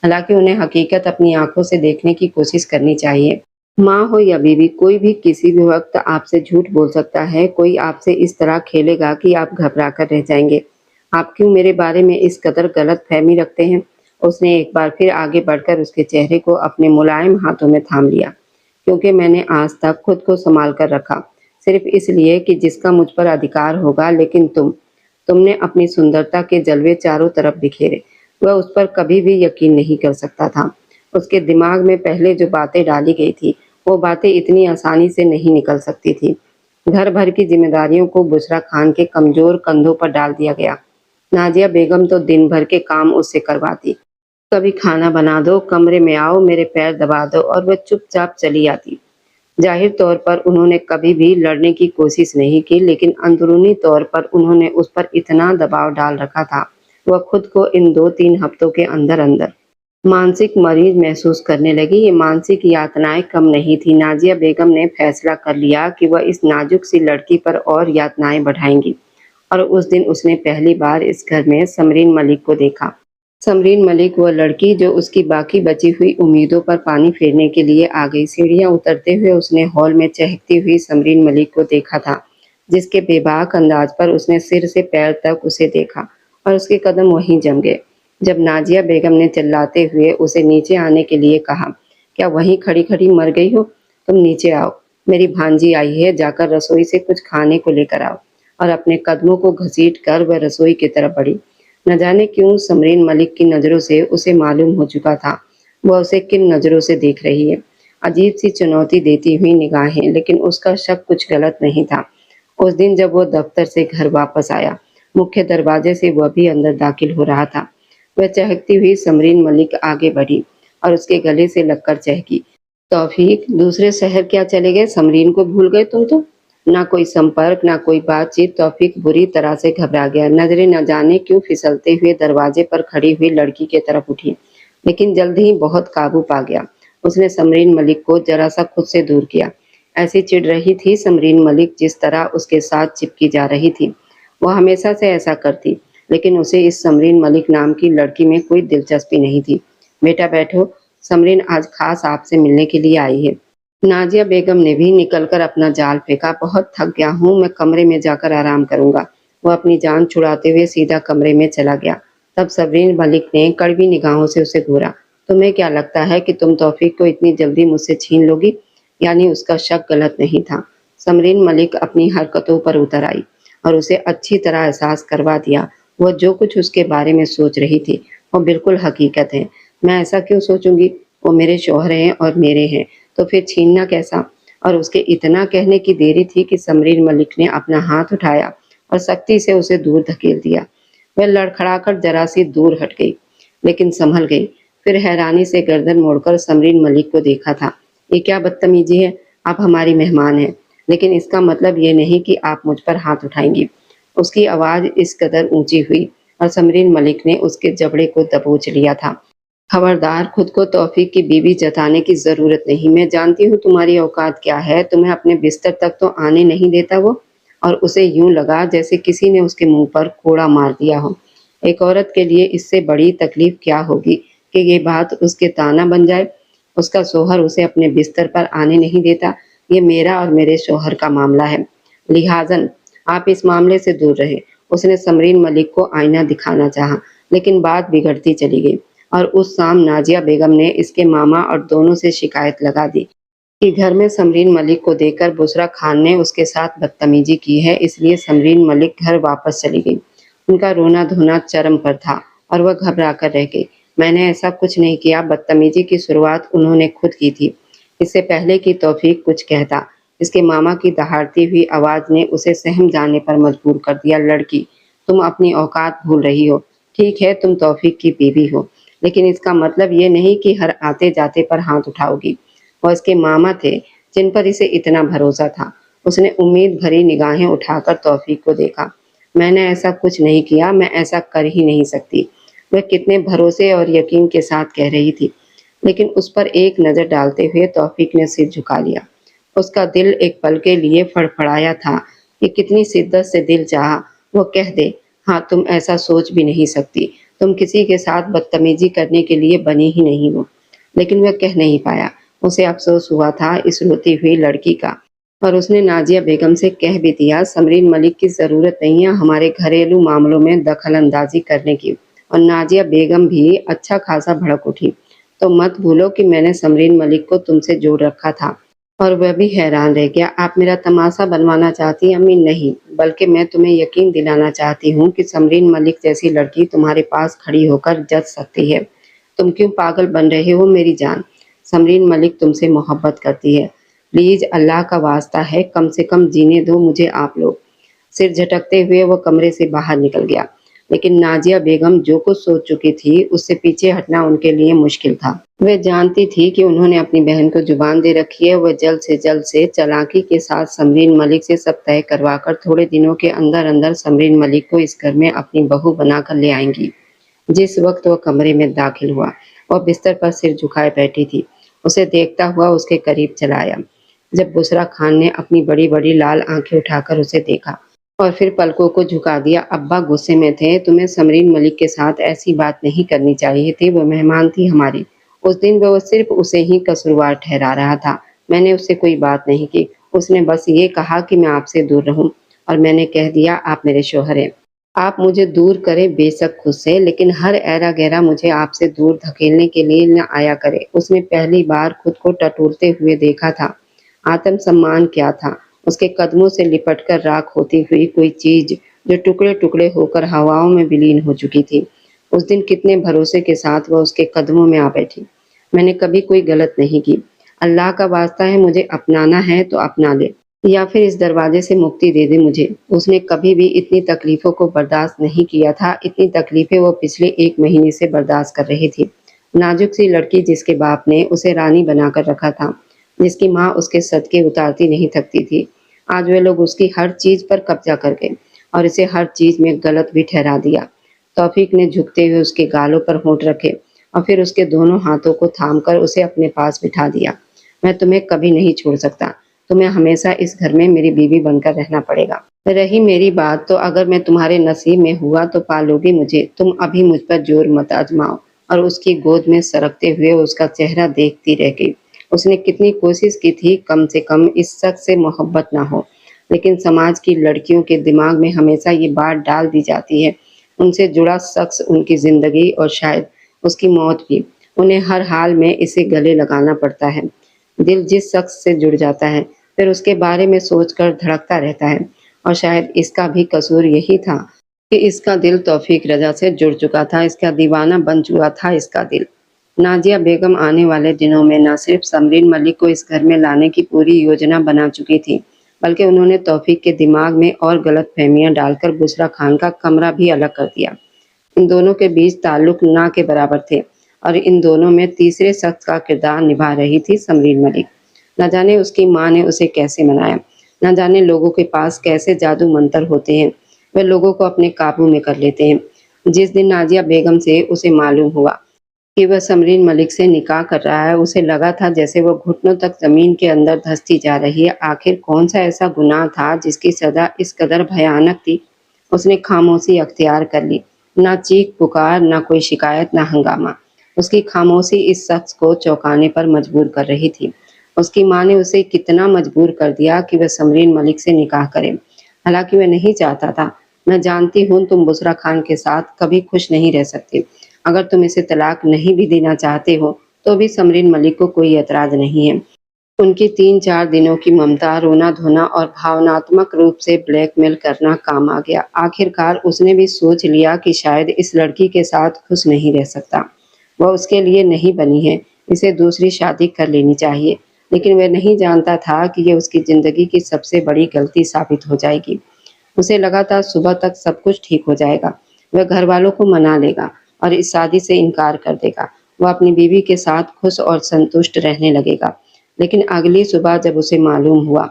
हालांकि उन्हें हकीकत अपनी आंखों से देखने की कोशिश करनी चाहिए। माँ हो या बीवी, कोई भी किसी भी वक्त आपसे झूठ बोल सकता है। कोई आपसे इस तरह खेलेगा कि आप घबरा कर रह जाएंगे। आप क्यों मेरे बारे में इस कदर गलत फहमी रखते हैं? उसने एक बार फिर आगे बढ़कर उसके चेहरे को अपने मुलायम हाथों में थाम लिया। क्योंकि मैंने आज तक खुद को संभाल कर रखा, सिर्फ इसलिए कि जिसका मुझ पर अधिकार होगा। लेकिन तुमने अपनी सुंदरता के जलवे चारों तरफ बिखेरे। वह उस पर कभी भी यकीन नहीं कर सकता था। उसके दिमाग में पहले जो बातें डाली गई थी, वो बातें इतनी आसानी से नहीं निकल सकती थी। घर भर की जिम्मेदारियों को बुशरा खान के कमजोर कंधों पर डाल दिया गया। नाजिया बेगम तो दिन भर के काम उससे करवाती। कभी खाना बना दो, कमरे में आओ, मेरे पैर दबा दो, और वह चुपचाप चली आती। जाहिर तौर पर उन्होंने कभी भी लड़ने की कोशिश नहीं की, लेकिन अंदरूनी तौर पर उन्होंने उस पर इतना दबाव डाल रखा था। वह खुद को इन 2-3 हफ्तों के अंदर अंदर मानसिक मरीज महसूस करने लगी। ये मानसिक यातनाएं कम नहीं थी। नाजिया बेगम ने फैसला कर लिया कि वह इस नाजुक सी लड़की पर और यातनाएं बढ़ाएंगी। और उस दिन उसने पहली बार इस घर में समरीन मलिक को देखा। समरीन मलिक, वह लड़की जो उसकी बाकी बची हुई उम्मीदों पर पानी फेरने के लिए आ गई। सीढ़ियां उतरते हुए उसने हॉल में चहकती हुई समरीन मलिक को देखा था, जिसके बेबाक अंदाज पर उसने सिर से पैर तक उसे देखा, और उसके कदम वहीं जम गए। जब नाजिया बेगम ने चिल्लाते हुए उसे नीचे आने के लिए कहा, क्या वहीं खड़ी खड़ी मर गई हो? तुम नीचे आओ, मेरी भांजी आई है, जाकर रसोई से कुछ खाने को लेकर आओ। और अपने कदमों को घसीट कर वह रसोई की तरफ बढ़ी। न जाने क्यों समरीन मलिक की नजरों से उसे मालूम हो चुका था वह उसे किन नजरों से देख रही है। अजीब सी चुनौती देती हुई निगाहें, लेकिन उसका शक कुछ गलत नहीं था। उस दिन जब वो दफ्तर से घर वापस आया, मुख्य दरवाजे से वह भी अंदर दाखिल हो रहा था। वह चहकती हुई समरीन मलिक आगे बढ़ी और उसके गले से लगकर चहकी, तौफीक, दूसरे शहर क्या चले गए? समरीन को भूल गए तुम तो? ना कोई संपर्क, ना कोई बातचीत। तौफीक बुरी तरह से घबरा गया। नजरें न जाने क्यों फिसलते हुए दरवाजे पर खड़ी हुई लड़की की तरफ उठी, लेकिन जल्द ही बहुत काबू पा गया। उसने समरीन मलिक को जरा सा खुद से दूर किया। ऐसी चिढ़ रही थी समरीन मलिक जिस तरह उसके साथ चिपकी जा रही थी। वह हमेशा से ऐसा करती, लेकिन उसे इस समरीन मलिक नाम की लड़की में कोई दिलचस्पी नहीं थी। बेटा बैठो, समरीन आज खास आपसे मिलने के लिए आई है। नाजिया बेगम ने भी निकलकर अपना जाल फेंका। बहुत थक गया हूँ, मैं कमरे में जाकर आराम करूंगा। वह अपनी जान छुड़ाते हुए सीधा कमरे में चला गया। तब सबरीन मलिक ने कड़वी निगाहों से उसे घूरा। तुम्हें क्या लगता है कि तुम तौफीक को इतनी जल्दी मुझसे छीन लोगी? यानी उसका शक गलत नहीं था। समरीन मलिक अपनी हरकतों पर उतर आई और उसे अच्छी तरह एहसास करवा दिया वह जो कुछ उसके बारे में सोच रही थी वो बिल्कुल हकीकत है। मैं ऐसा क्यों सोचूंगी? वो मेरे शौहर हैं और मेरे हैं, तो फिर छीनना कैसा? और उसके इतना कहने की देरी थी कि समरीन मलिक ने अपना हाथ उठाया और सख्ती से उसे दूर धकेल दिया। वह लड़खड़ाकर जरा सी दूर हट गई, लेकिन संभल गई। फिर हैरानी से गर्दन मोड़कर समरीन मलिक को देखा था। ये क्या बदतमीजी है? आप हमारी मेहमान हैं, लेकिन इसका मतलब ये नहीं कि आप मुझ पर हाथ उठाएंगी। उसकी आवाज इस कदर ऊंची हुई और समरीन मलिक ने उसके जबड़े को दबोच लिया था। खबरदार, खुद को तौफीक की बीवी जताने की जरूरत नहीं। मैं जानती हूँ तुम्हारी औकात क्या है। तुम्हें अपने बिस्तर तक तो आने नहीं देता वो। और उसे यूं लगा जैसे किसी ने उसके मुंह पर कोड़ा मार दिया हो। एक औरत के लिए इससे बड़ी तकलीफ क्या होगी कि ये बात उसके ताना बन जाए। उसका शौहर उसे अपने बिस्तर पर आने नहीं देता। ये मेरा और मेरे शौहर का मामला है, लिहाजन आप इस मामले से दूर रहे। उसने समरीन मलिक को आईना दिखाना चाहा, लेकिन बात बिगड़ती चली गई। और उस शाम नाजिया बेगम ने इसके मामा और दोनों से शिकायत लगा दी कि घर में समरीन मलिक को देखकर बुशरा खान ने उसके साथ बदतमीजी की है। इसलिए समरीन मलिक घर वापस चली गई। उनका रोना धोना चरम पर था और वह घबरा कर रह गई। मैंने ऐसा कुछ नहीं किया। बदतमीजी की शुरुआत उन्होंने खुद की थी, इससे पहले कि तौफीक कुछ कहता। इसके मामा की दहाड़ती हुई आवाज ने उसे सहम जाने पर मजबूर कर दिया। लड़की, तुम अपनी औकात भूल रही हो। ठीक है, तुम तौफीक की बीवी हो, लेकिन इसका मतलब ये नहीं कि हर आते जाते पर हाथ उठाओगी। वह इसके मामा थे जिन पर इसे इतना भरोसा था। उसने उम्मीद भरी निगाहें उठाकर तौफीक को देखा। मैंने ऐसा कुछ नहीं किया, मैं ऐसा कर ही नहीं सकती। वह कितने भरोसे और यकीन के साथ कह रही थी, लेकिन उस पर एक नजर डालते हुए तौफीक ने सिर झुका लिया। उसका दिल एक पल के लिए फड़फड़ाया था कि कितनी शिद्दत से दिल चाहा वो कह दे, हाँ तुम ऐसा सोच भी नहीं सकती, तुम किसी के साथ बदतमीजी करने के लिए बनी ही नहीं हो। लेकिन वह कह नहीं पाया। उसे अफसोस हुआ था इस रोती हुई लड़की का, और उसने नाजिया बेगम से कह भी दिया, समरीन मलिक की ज़रूरत नहीं है हमारे घरेलू मामलों में दखल अंदाजी करने की। और नाजिया बेगम भी अच्छा खासा भड़क उठी, तो मत भूलो कि मैंने समरीन मलिक को तुमसे जोड़ रखा था। और वह भी हैरान रह गया, आप मेरा तमाशा बनवाना चाहती हैं अम्मी? नहीं, बल्कि मैं तुम्हें यकीन दिलाना चाहती हूँ कि समरीन मलिक जैसी लड़की तुम्हारे पास खड़ी होकर जज सकती है। तुम क्यों पागल बन रहे हो मेरी जान? समरीन मलिक तुमसे मोहब्बत करती है। प्लीज अल्लाह का वास्ता है, कम से कम जीने दो मुझे आप लोग। सिर झटकते हुए वो कमरे से बाहर निकल गया, लेकिन नाजिया बेगम जो कुछ सोच चुकी थी उससे पीछे हटना उनके लिए मुश्किल था। वह जानती थी कि उन्होंने अपनी बहन को जुबान दे रखी है। वह जल्द से चालाकी के साथ समरीन मलिक से सब तय करवाकर थोड़े दिनों के अंदर अंदर समरीन मलिक को इस घर में अपनी बहू बनाकर ले आएंगी। जिस वक्त वह कमरे में दाखिल हुआ, वह बिस्तर पर सिर झुकाए बैठी थी। उसे देखता हुआ उसके करीब चला आया। जब बुसरा खान ने अपनी बड़ी बड़ी लाल आंखें उठाकर उसे देखा और फिर पलकों को झुका दिया, अब्बा गुस्से में थे, तुम्हें समरीन मलिक के साथ ऐसी बात नहीं करनी चाहिए थी, वो मेहमान थी हमारी। उस दिन वो सिर्फ उसे ही कसूरवार ठहरा रहा था। मैंने उससे कोई बात नहीं की, उसने बस ये कहा कि मैं आपसे दूर रहूं, और मैंने कह दिया आप मेरे शौहर हैं। आप मुझे दूर करें बेशक खुद से, लेकिन हर ऐरा गैरा मुझे आपसे दूर धकेलने के लिए न आया करे। उसने पहली बार खुद को टटोलते हुए देखा था। आत्मसम्मान क्या था? उसके कदमों से लिपटकर राख होती हुई कोई चीज जो टुकड़े टुकड़े होकर हवाओं में विलीन हो चुकी थी। उस दिन कितने भरोसे के साथ वह उसके कदमों में आ बैठी। मैंने कभी कोई गलत नहीं की। अल्लाह का वास्ता है, मुझे अपनाना है तो अपना ले, या फिर इस दरवाजे से मुक्ति दे दे मुझे। उसने कभी भी इतनी तकलीफों को बर्दाश्त नहीं किया था। इतनी तकलीफें वो पिछले 1 महीने से बर्दाश्त कर रही थी। नाजुक सी लड़की जिसके बाप ने उसे रानी बनाकर रखा था, जिसकी माँ उसके सदके उतारती नहीं थकती थी। आज वे लोग उसकी हर चीज पर कब्जा कर गए और इसे हर चीज में गलत भी ठहरा दिया। तौफीक ने झुकते हुए उसके गालों पर होंठ रखे और फिर उसके दोनों हाथों को थामकर उसे अपने पास बिठा दिया। मैं तुम्हें कभी नहीं छोड़ सकता। तुम्हें हमेशा इस घर में मेरी बीवी बनकर रहना पड़ेगा। रही मेरी बात, तो अगर मैं तुम्हारे नसीब में हुआ तो पालोगी मुझे। तुम अभी मुझ पर जोर मत आजमाओ। और उसकी गोद में सरकते हुए उसका चेहरा देखती रह गई। उसने कितनी कोशिश की थी कम से कम इस शख्स से मोहब्बत ना हो, लेकिन समाज की लड़कियों के दिमाग में हमेशा ये बात डाल दी जाती है, उनसे जुड़ा शख्स उनकी जिंदगी और शायद उसकी मौत भी। उन्हें हर हाल में इसे गले लगाना पड़ता है। दिल जिस शख्स से जुड़ जाता है फिर उसके बारे में सोचकर धड़कता रहता है, और शायद इसका भी कसूर यही था कि इसका दिल तौफीक रजा से जुड़ चुका था। इसका दीवाना बन चुका था इसका दिल। नाजिया बेगम आने वाले दिनों में न सिर्फ समरीन मलिक को इस घर में लाने की पूरी योजना बना चुकी थी, बल्कि उन्होंने तौफीक के दिमाग में और गलत फहमियां डालकर बुशरा खान का कमरा भी अलग कर दिया। इन दोनों के बीच ताल्लुक ना के बराबर थे, और इन दोनों में तीसरे शख्स का किरदार निभा रही थी समरीन मलिक। न जाने उसकी माँ ने उसे कैसे मनाया, न जाने लोगों के पास कैसे जादू मंतर होते हैं, वे लोगों को अपने काबू में कर लेते हैं। जिस दिन नाजिया बेगम से उसे मालूम हुआ कि वह समरीन मलिक से निकाह कर रहा है, उसे लगा था जैसे वह घुटनों तक जमीन के अंदर धंसती जा रही है। आखिर कौन सा ऐसा गुनाह था जिसकी सजा इस कदर भयानक थी? उसने खामोशी अख्तियार कर ली। ना चीख पुकार, ना कोई शिकायत, ना हंगामा। उसकी खामोशी इस शख्स को चौंकाने पर मजबूर कर रही थी। उसकी माँ ने उसे कितना मजबूर कर दिया कि वह समरीन मलिक से निकाह करे, हालांकि वह नहीं चाहता था। मैं जानती हूँ तुम बुशरा खान के साथ कभी खुश नहीं रह सकते। अगर तुम इसे तलाक नहीं भी देना चाहते हो तो भी समरीन मलिक को कोई एतराज नहीं है। उनकी 3-4 दिनों की ममता, रोना-धोना और भावनात्मक रूप से ब्लैकमेल करना काम आ गया। आखिरकार उसने भी सोच लिया कि शायद इस लड़की के साथ खुश नहीं रह सकता। वह उसके लिए नहीं बनी है, इसे दूसरी शादी कर लेनी चाहिए। लेकिन वह नहीं जानता था कि ये उसकी ज़िंदगी की सबसे बड़ी गलती साबित हो जाएगी। उसे लगा था सुबह तक सब कुछ ठीक हो जाएगा। वह घरवालों को मना लेगा और इस शादी से इनकार कर देगा। वह अपनी बीवी के साथ खुश और संतुष्ट रहने लगेगा। लेकिन अगली सुबह जब उसे मालूम हुआ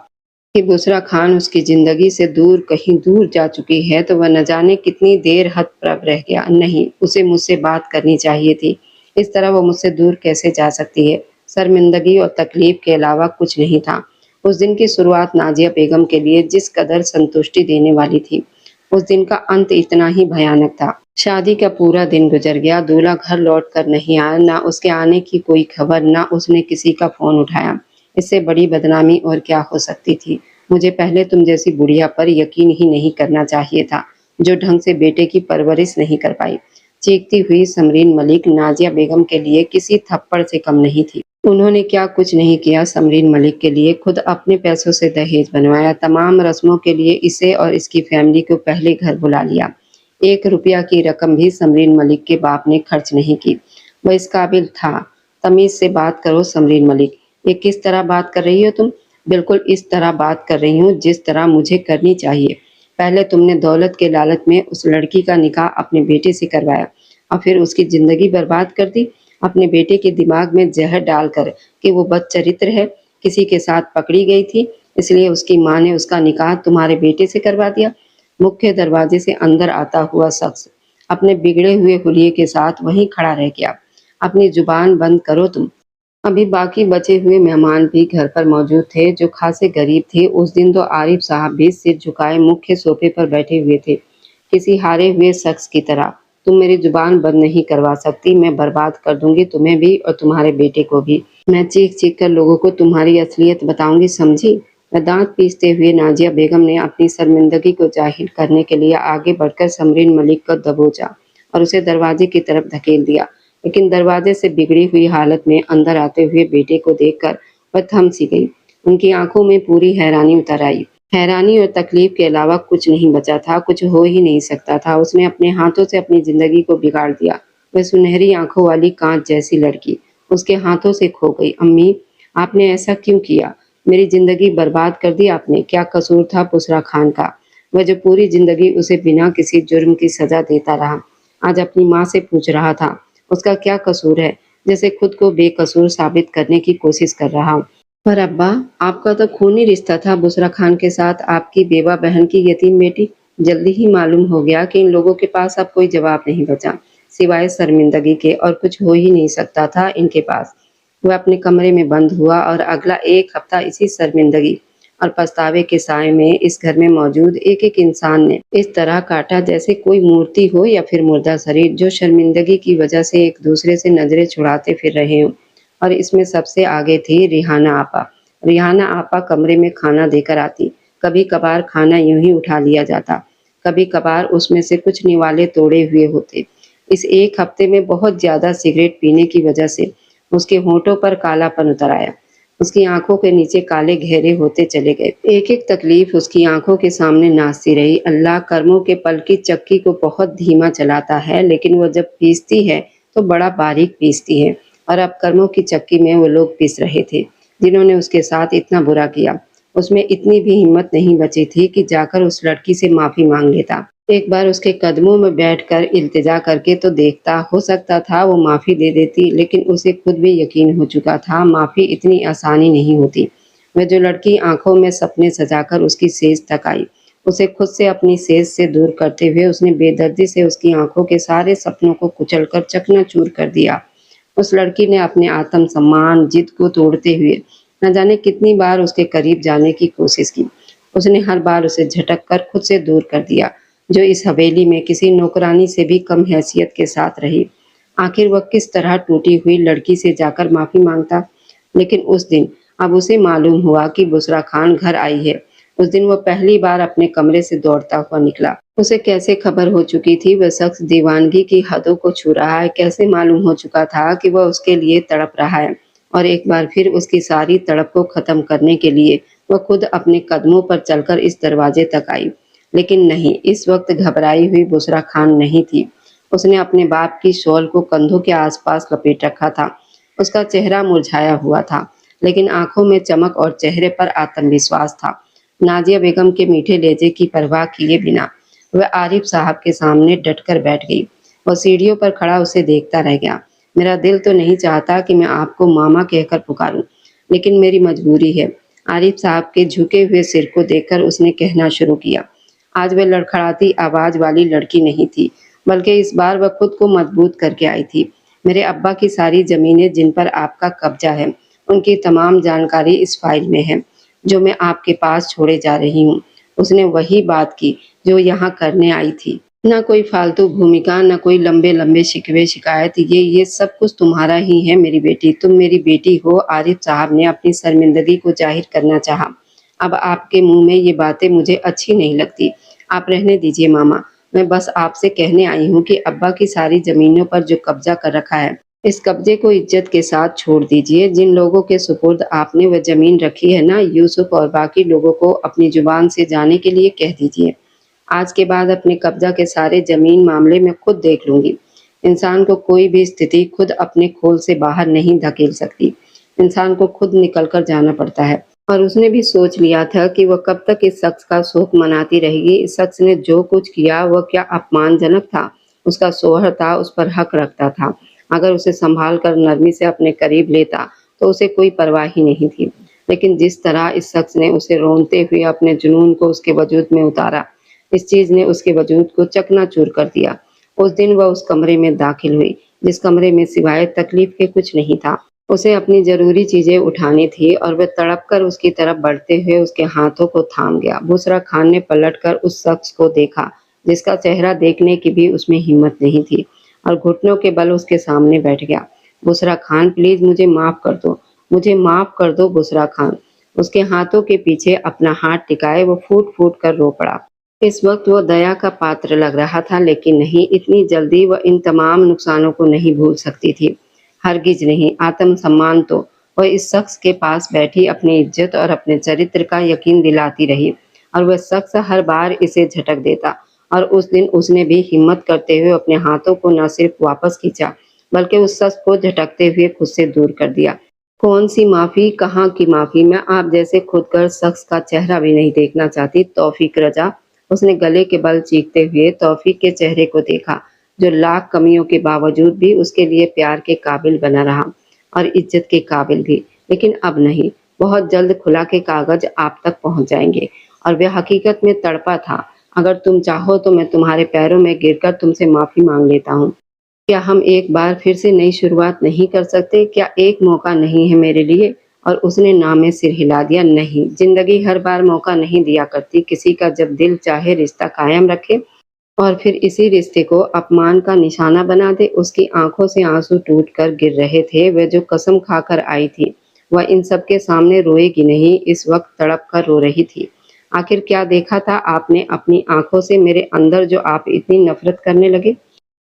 कि बुशरा खान उसकी जिंदगी से दूर कहीं दूर जा चुकी है, तो वह न जाने कितनी देर हतप्रभ रह गया। नहीं, उसे मुझसे बात करनी चाहिए थी। इस तरह वो मुझसे दूर कैसे जा सकती है? शर्मिंदगी और तकलीफ के अलावा कुछ नहीं था। उस दिन की शुरुआत नाजिया बेगम के लिए जिस कदर संतुष्टि देने वाली थी, उस दिन का अंत इतना ही भयानक था। शादी का पूरा दिन गुजर गया, दूल्हा घर लौट कर नहीं आया, ना उसके आने की कोई खबर, ना उसने किसी का फ़ोन उठाया। इससे बड़ी बदनामी और क्या हो सकती थी? मुझे पहले तुम जैसी बुढ़िया पर यकीन ही नहीं करना चाहिए था, जो ढंग से बेटे की परवरिश नहीं कर पाई। चीखती हुई समरीन मलिक नाजिया बेगम के लिए किसी थप्पड़ से कम नहीं थी। उन्होंने क्या कुछ नहीं किया समरीन मलिक के लिए, खुद अपने पैसों से दहेज बनवाया, तमाम रस्मों के लिए इसे और इसकी फैमिली को पहले घर बुला लिया। 1 रुपया की रकम भी समरीन मलिक के बाप ने खर्च नहीं की। वह इस काबिल था। तमीज़ से बात करो समरीन मलिक। ये किस तरह बात कर रही हो तुम? बिल्कुल इस तरह बात कर रही हूँ जिस तरह मुझे करनी चाहिए। पहले तुमने दौलत के लालच में उस लड़की का निकाह अपने बेटे से करवाया और फिर उसकी ज़िंदगी बर्बाद कर दी। अपने बेटे के दिमाग में ज़हर डालकर कि वो बदचरित्र है, किसी के साथ पकड़ी गई थी, इसलिए उसकी माँ ने उसका निकाह तुम्हारे बेटे से करवा दिया। मुख्य दरवाजे से अंदर आता हुआ शख्स अपने बिगड़े हुए हुलिये के साथ वहीं खड़ा रह गया। अपनी जुबान बंद करो तुम। अभी बाकी बचे हुए मेहमान भी घर पर मौजूद थे, जो खासे गरीब थे। उस दिन तो आरिफ साहब भी सिर झुकाए मुख्य सोफे पर बैठे हुए थे, किसी हारे हुए शख्स की तरह। तुम मेरी जुबान बंद नहीं करवा सकती, मैं बर्बाद कर दूंगी तुम्हें भी और तुम्हारे बेटे को भी। मैं चीख चीख कर लोगों को तुम्हारी असलियत बताऊंगी, समझी? वह दांत पीसते हुए नाजिया बेगम ने अपनी शर्मिंदगी को जाहिर करने के लिए आगे बढ़कर समरीन मलिक को दबोचा और उसे दरवाजे की तरफ धकेल दिया। लेकिन दरवाजे से बिगड़ी हुई हालत में अंदर आते हुए बेटे को देखकर वह थम सी गई। उनकी आंखों में पूरी हैरानी उतर आई। हैरानी और तकलीफ के अलावा कुछ नहीं बचा था, कुछ हो ही नहीं सकता था। उसने अपने हाथों से अपनी जिंदगी को बिगाड़ दिया। वह सुनहरी आंखों वाली कांच जैसी लड़की उसके हाथों से खो गई। अम्मी, आपने ऐसा क्यों किया? मेरी जिंदगी बर्बाद कर दी आपने। क्या कसूर था बुसरा खान का? वह जो पूरी जिंदगी उसे बिना किसी जुर्म की सजा देता रहा, आज अपनी माँ से पूछ रहा था उसका क्या कसूर है, जैसे खुद को बेकसूर साबित करने की कोशिश कर रहा हूँ। पर अब्बा, आपका तो खूनी रिश्ता था बुसरा खान के साथ, आपकी बेवा बहन की यतीम बेटी। जल्दी ही मालूम हो गया कि इन लोगों के पास अब कोई जवाब नहीं बचा, सिवाय शर्मिंदगी के, और कुछ हो ही नहीं सकता था इनके पास। वह अपने कमरे में बंद हुआ और अगला 1 हफ्ता इसी शर्मिंदगी और पछतावे के साए में इस घर में मौजूद एक-एक इंसान ने इस तरह काटा जैसे कोई मूर्ति हो या फिर मुर्दा शरीर, जो शर्मिंदगी की वजह से एक दूसरे से नजरें छुड़ाते फिर रहे हों। और इसमें सबसे आगे थी रिहाना आपा। रिहाना आपा कमरे में खाना देकर आती। कभी कभार खाना यूं ही उठा लिया जाता, कभी कभार उसमें से कुछ निवाले तोड़े हुए होते। इस 1 हफ्ते में बहुत ज्यादा सिगरेट पीने की वजह से उसके होठों पर कालापन उतर आया। उसकी आंखों के नीचे काले घेरे होते चले गए। एक एक तकलीफ उसकी आंखों के सामने नाचती रही। अल्लाह कर्मों के पल की चक्की को बहुत धीमा चलाता है, लेकिन वो जब पीसती है तो बड़ा बारीक पीसती है। और अब कर्मों की चक्की में वो लोग पीस रहे थे जिन्होंने उसके साथ इतना बुरा किया। उसमें इतनी भी हिम्मत नहीं बची थी कि जाकर उस लड़की से माफी मांग लेता। एक बार उसके कदमों में बैठकर इल्तिजा करके तो देखता, हो सकता था वो माफी दे देती, लेकिन उसे खुद भी यकीन हो चुका था माफी इतनी आसानी नहीं होती। वह जो लड़की आंखों में सपने सजाकर उसकी सेज तक आई, उसे खुद से अपनी सेज से दूर करते हुए उसने बेदर्दी से उसकी आंखों के सारे सपनों को कुचलकर चकनाचूर कर दिया। उस लड़की ने अपने आत्मसम्मान जिद को तोड़ते हुए न जाने कितनी बार उसके करीब जाने की कोशिश की। उसने हर बार उसे झटक कर खुद से दूर कर दिया, जो इस हवेली में किसी नौकरानी से भी कम हैसियत के साथ रही। आखिर वह किस तरह टूटी हुई लड़की से जाकर माफी मांगता? लेकिन उस दिन अब उसे मालूम हुआ कि बुसरा खान घर आई है। उस दिन वह पहली बार अपने कमरे से दौड़ता हुआ निकला। उसे कैसे खबर हो चुकी थी वह शख्स दीवानगी की हदों को छू रहा है? कैसे मालूम हो चुका था कि वह उसके लिए तड़प रहा है? और एक बार फिर उसकी सारी तड़प को खत्म करने के लिए वह खुद अपने कदमों पर चलकर इस दरवाजे तक आई। लेकिन नहीं, इस वक्त घबराई हुई बुसरा खान नहीं थी। उसने अपने बाप की शॉल को कंधों के आसपास लपेट रखा था। उसका चेहरा मुरझाया हुआ था, लेकिन आंखों में चमक और चेहरे पर आत्मविश्वास था। नाजिया बेगम के मीठे लहजे की परवाह किए बिना वह आरिफ साहब के सामने डटकर बैठ गई। वह सीढ़ियों पर खड़ा उसे देखता रह गया। मेरा दिल तो नहीं चाहता कि मैं आपको मामा कहकर पुकारूं, लेकिन मेरी मजबूरी है। आरिफ साहब के झुके हुए सिर को देखकर उसने कहना शुरू किया। आज वह लड़खड़ाती आवाज वाली लड़की नहीं थी, बल्कि इस बार वह खुद को मजबूत करके आई थी। मेरे अब्बा की सारी जमीनें जिन पर आपका कब्जा है, उनकी तमाम जानकारी इस फाइल में है, जो मैं आपके पास छोड़े जा रही हूँ। उसने वही बात की जो यहाँ करने आई थी। ना कोई फालतू भूमिका, ना कोई लंबे-लंबे शिकवे शिकायत, ये सब कुछ तुम्हारा ही है मेरी बेटी। तुम मेरी बेटी हो। आरिफ साहब ने अपनी शर्मिंदगी को जाहिर करना चाहा। अब आपके मुंह में ये बातें मुझे अच्छी नहीं लगती। आप रहने दीजिए मामा। मैं बस आपसे कहने आई हूँ कि अब्बा की सारी जमीनों पर जो कब्जा कर रखा है, इस कब्जे को इज्जत के साथ छोड़ दीजिए। जिन लोगों के सुपुर्द आपने वह जमीन रखी है ना, यूसुफ और बाकी लोगों को अपनी जुबान से जाने के लिए कह दीजिए। आज के बाद अपने कब्जा के सारे जमीन मामले में खुद देख लूंगी। इंसान को कोई भी स्थिति खुद अपने खोल से बाहर नहीं धकेल सकती। इंसान को खुद निकल कर जाना पड़ता है। और उसने भी सोच लिया था कि वह कब तक इस शख्स का शोक मनाती रहेगी। इस शख्स ने जो कुछ किया वह क्या अपमानजनक था। उसका शोहर था, उस पर हक रखता था। अगर उसे संभाल कर नरमी से अपने करीब लेता तो उसे कोई परवाह ही नहीं थी। लेकिन जिस तरह इस शख्स ने उसे रोनते हुए अपने जुनून को उसके वजूद में उतारा, इस चीज ने उसके वजूद को चकनाचूर कर दिया। उस दिन वह उस कमरे में दाखिल हुई जिस कमरे में सिवाय तकलीफ के कुछ नहीं था। उसे अपनी जरूरी चीजें उठानी थी और वह तड़प कर उसकी तरफ बढ़ते हुए उसके हाथों को थाम गया। बुसरा खान ने पलटकर उस शख्स को देखा जिसका चेहरा देखने की भी उसमें हिम्मत नहीं थी, और घुटनों के बल उसके सामने बैठ गया। बुसरा खान, प्लीज मुझे माफ कर दो, मुझे माफ कर दो बुसरा खान। उसके हाथों के पीछे अपना हाथ टिकाए वो फूट फूट कर रो पड़ा। इस वक्त वो दया का पात्र लग रहा था, लेकिन नहीं, इतनी जल्दी वह इन तमाम नुकसानों को नहीं भूल सकती थी। हरगिज नहीं। आत्म सम्मान तो वह इस शख्स के पास बैठी अपनी इज्जत और अपने चरित्र का यकीन दिलाती रही, और वह शख्स हर बार इसे झटक देता। और उस दिन उसने भी हिम्मत करते हुए अपने हाथों को न सिर्फ वापस खींचा, बल्कि उस शख्स को झटकते हुए खुद से दूर कर दिया। कौन सी माफी, कहाँ की माफी। मैं आप जैसे खुदगर्ज शख्स का चेहरा भी नहीं देखना चाहती। तौफीक रजा। उसने गले के बल चीखते हुए तौफीक के चेहरे को देखा, जो लाख कमियों के बावजूद भी उसके लिए प्यार के काबिल बना रहा और इज्जत के काबिल भी। लेकिन अब नहीं। बहुत जल्द खुला के कागज आप तक पहुंच जाएंगे। और वह हकीकत में तड़पा था। अगर तुम चाहो तो मैं तुम्हारे पैरों में गिरकर तुमसे माफी मांग लेता हूँ। क्या हम एक बार फिर से नई शुरुआत नहीं कर सकते? क्या एक मौका नहीं है मेरे लिए? और उसने ना में सिर हिला दिया। नहीं, जिंदगी हर बार मौका नहीं दिया करती। किसी का जब दिल चाहे रिश्ता कायम रखे और फिर इसी रिश्ते को अपमान का निशाना बना दे। उसकी आंखों से आंसू टूट कर गिर रहे थे। वह जो कसम खाकर आई थी वह इन सब के सामने रोएगी नहीं, इस वक्त तड़प कर रो रही थी। आखिर क्या देखा था आपने अपनी आंखों से मेरे अंदर, जो आप इतनी नफरत करने लगे?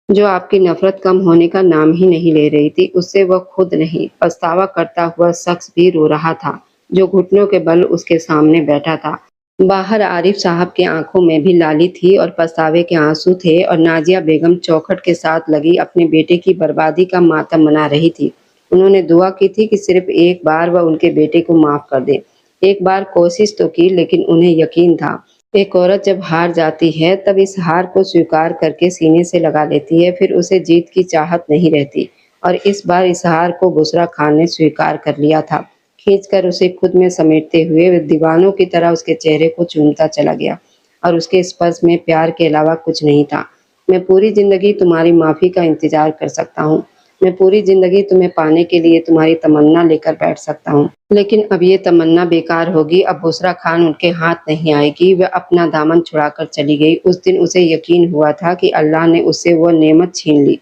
जो आपकी नफरत कम होने का नाम ही नहीं ले रही थी। उससे वह खुद नहीं, पछतावा करता हुआ शख्स भी रो रहा था, जो घुटनों के बल उसके सामने बैठा था। बाहर आरिफ साहब की आंखों में भी लाली थी और पछतावे के आंसू थे, और नाजिया बेगम चौखट के साथ लगी अपने बेटे की बर्बादी का मातम मना रही थी। उन्होंने दुआ की थी कि सिर्फ एक बार वह उनके बेटे को माफ कर दे। एक बार कोशिश तो की, लेकिन उन्हें यकीन था एक औरत जब हार जाती है तब इस हार को स्वीकार करके सीने से लगा लेती है, फिर उसे जीत की चाहत नहीं रहती। और इस बार इस हार को बुसरा खान ने स्वीकार कर लिया था। खींचकर उसे खुद में समेटते हुए वह दीवानों की तरह उसके चेहरे को चूमता चला गया, और उसके स्पर्श में प्यार के अलावा कुछ नहीं था। मैं पूरी जिंदगी तुम्हारी माफी का इंतजार कर सकता हूँ। मैं पूरी जिंदगी तुम्हें पाने के लिए तुम्हारी तमन्ना लेकर बैठ सकता हूँ, लेकिन अब ये तमन्ना बेकार होगी। अब बुसरा खान उनके हाथ नहीं आएगी। वह अपना दामन छुड़ाकर चली गई। उस दिन उसे यकीन हुआ था कि अल्लाह ने उससे वह नेमत छीन ली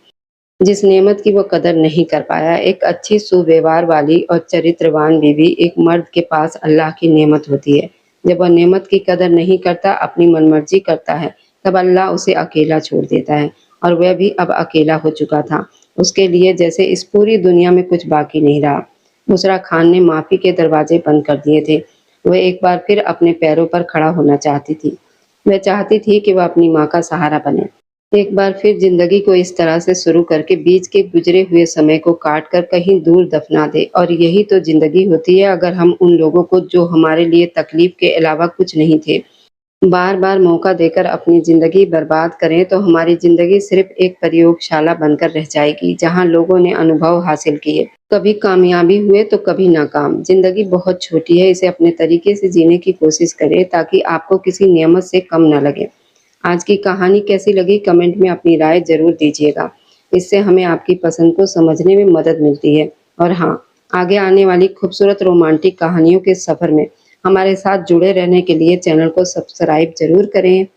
जिस नेमत की वो कदर नहीं कर पाया। एक अच्छी सुव्यवहार वाली और चरित्रवान बीवी एक मर्द के पास अल्लाह की नेमत होती है। जब वह नेमत की कदर नहीं करता, अपनी मनमर्जी करता है, तब अल्लाह उसे अकेला छोड़ देता है। और वह भी अब अकेला हो चुका था। उसके लिए जैसे इस पूरी दुनिया में कुछ बाकी नहीं रहा। बुसरा खान ने माफी के दरवाजे बंद कर दिए थे। वह एक बार फिर अपने पैरों पर खड़ा होना चाहती थी। वह चाहती थी कि वह अपनी माँ का सहारा बने, एक बार फिर जिंदगी को इस तरह से शुरू करके बीच के गुजरे हुए समय को काट कर कहीं दूर दफना दे। और यही तो जिंदगी होती है, अगर हम उन लोगों को जो हमारे लिए तकलीफ के अलावा कुछ नहीं थे, बार बार मौका देकर अपनी जिंदगी बर्बाद करें, तो हमारी जिंदगी सिर्फ एक प्रयोगशाला बनकर रह जाएगी, जहां लोगों ने अनुभव हासिल किए, कभी कामयाबी हुए तो कभी नाकाम। जिंदगी बहुत छोटी है, इसे अपने तरीके से जीने की कोशिश करें ताकि आपको किसी नियमत से कम न लगे। आज की कहानी कैसी लगी कमेंट में अपनी राय जरूर दीजिएगा। इससे हमें आपकी पसंद को समझने में मदद मिलती है। और हाँ, आगे आने वाली खूबसूरत रोमांटिक कहानियों के सफर में हमारे साथ जुड़े रहने के लिए चैनल को सब्सक्राइब ज़रूर करें।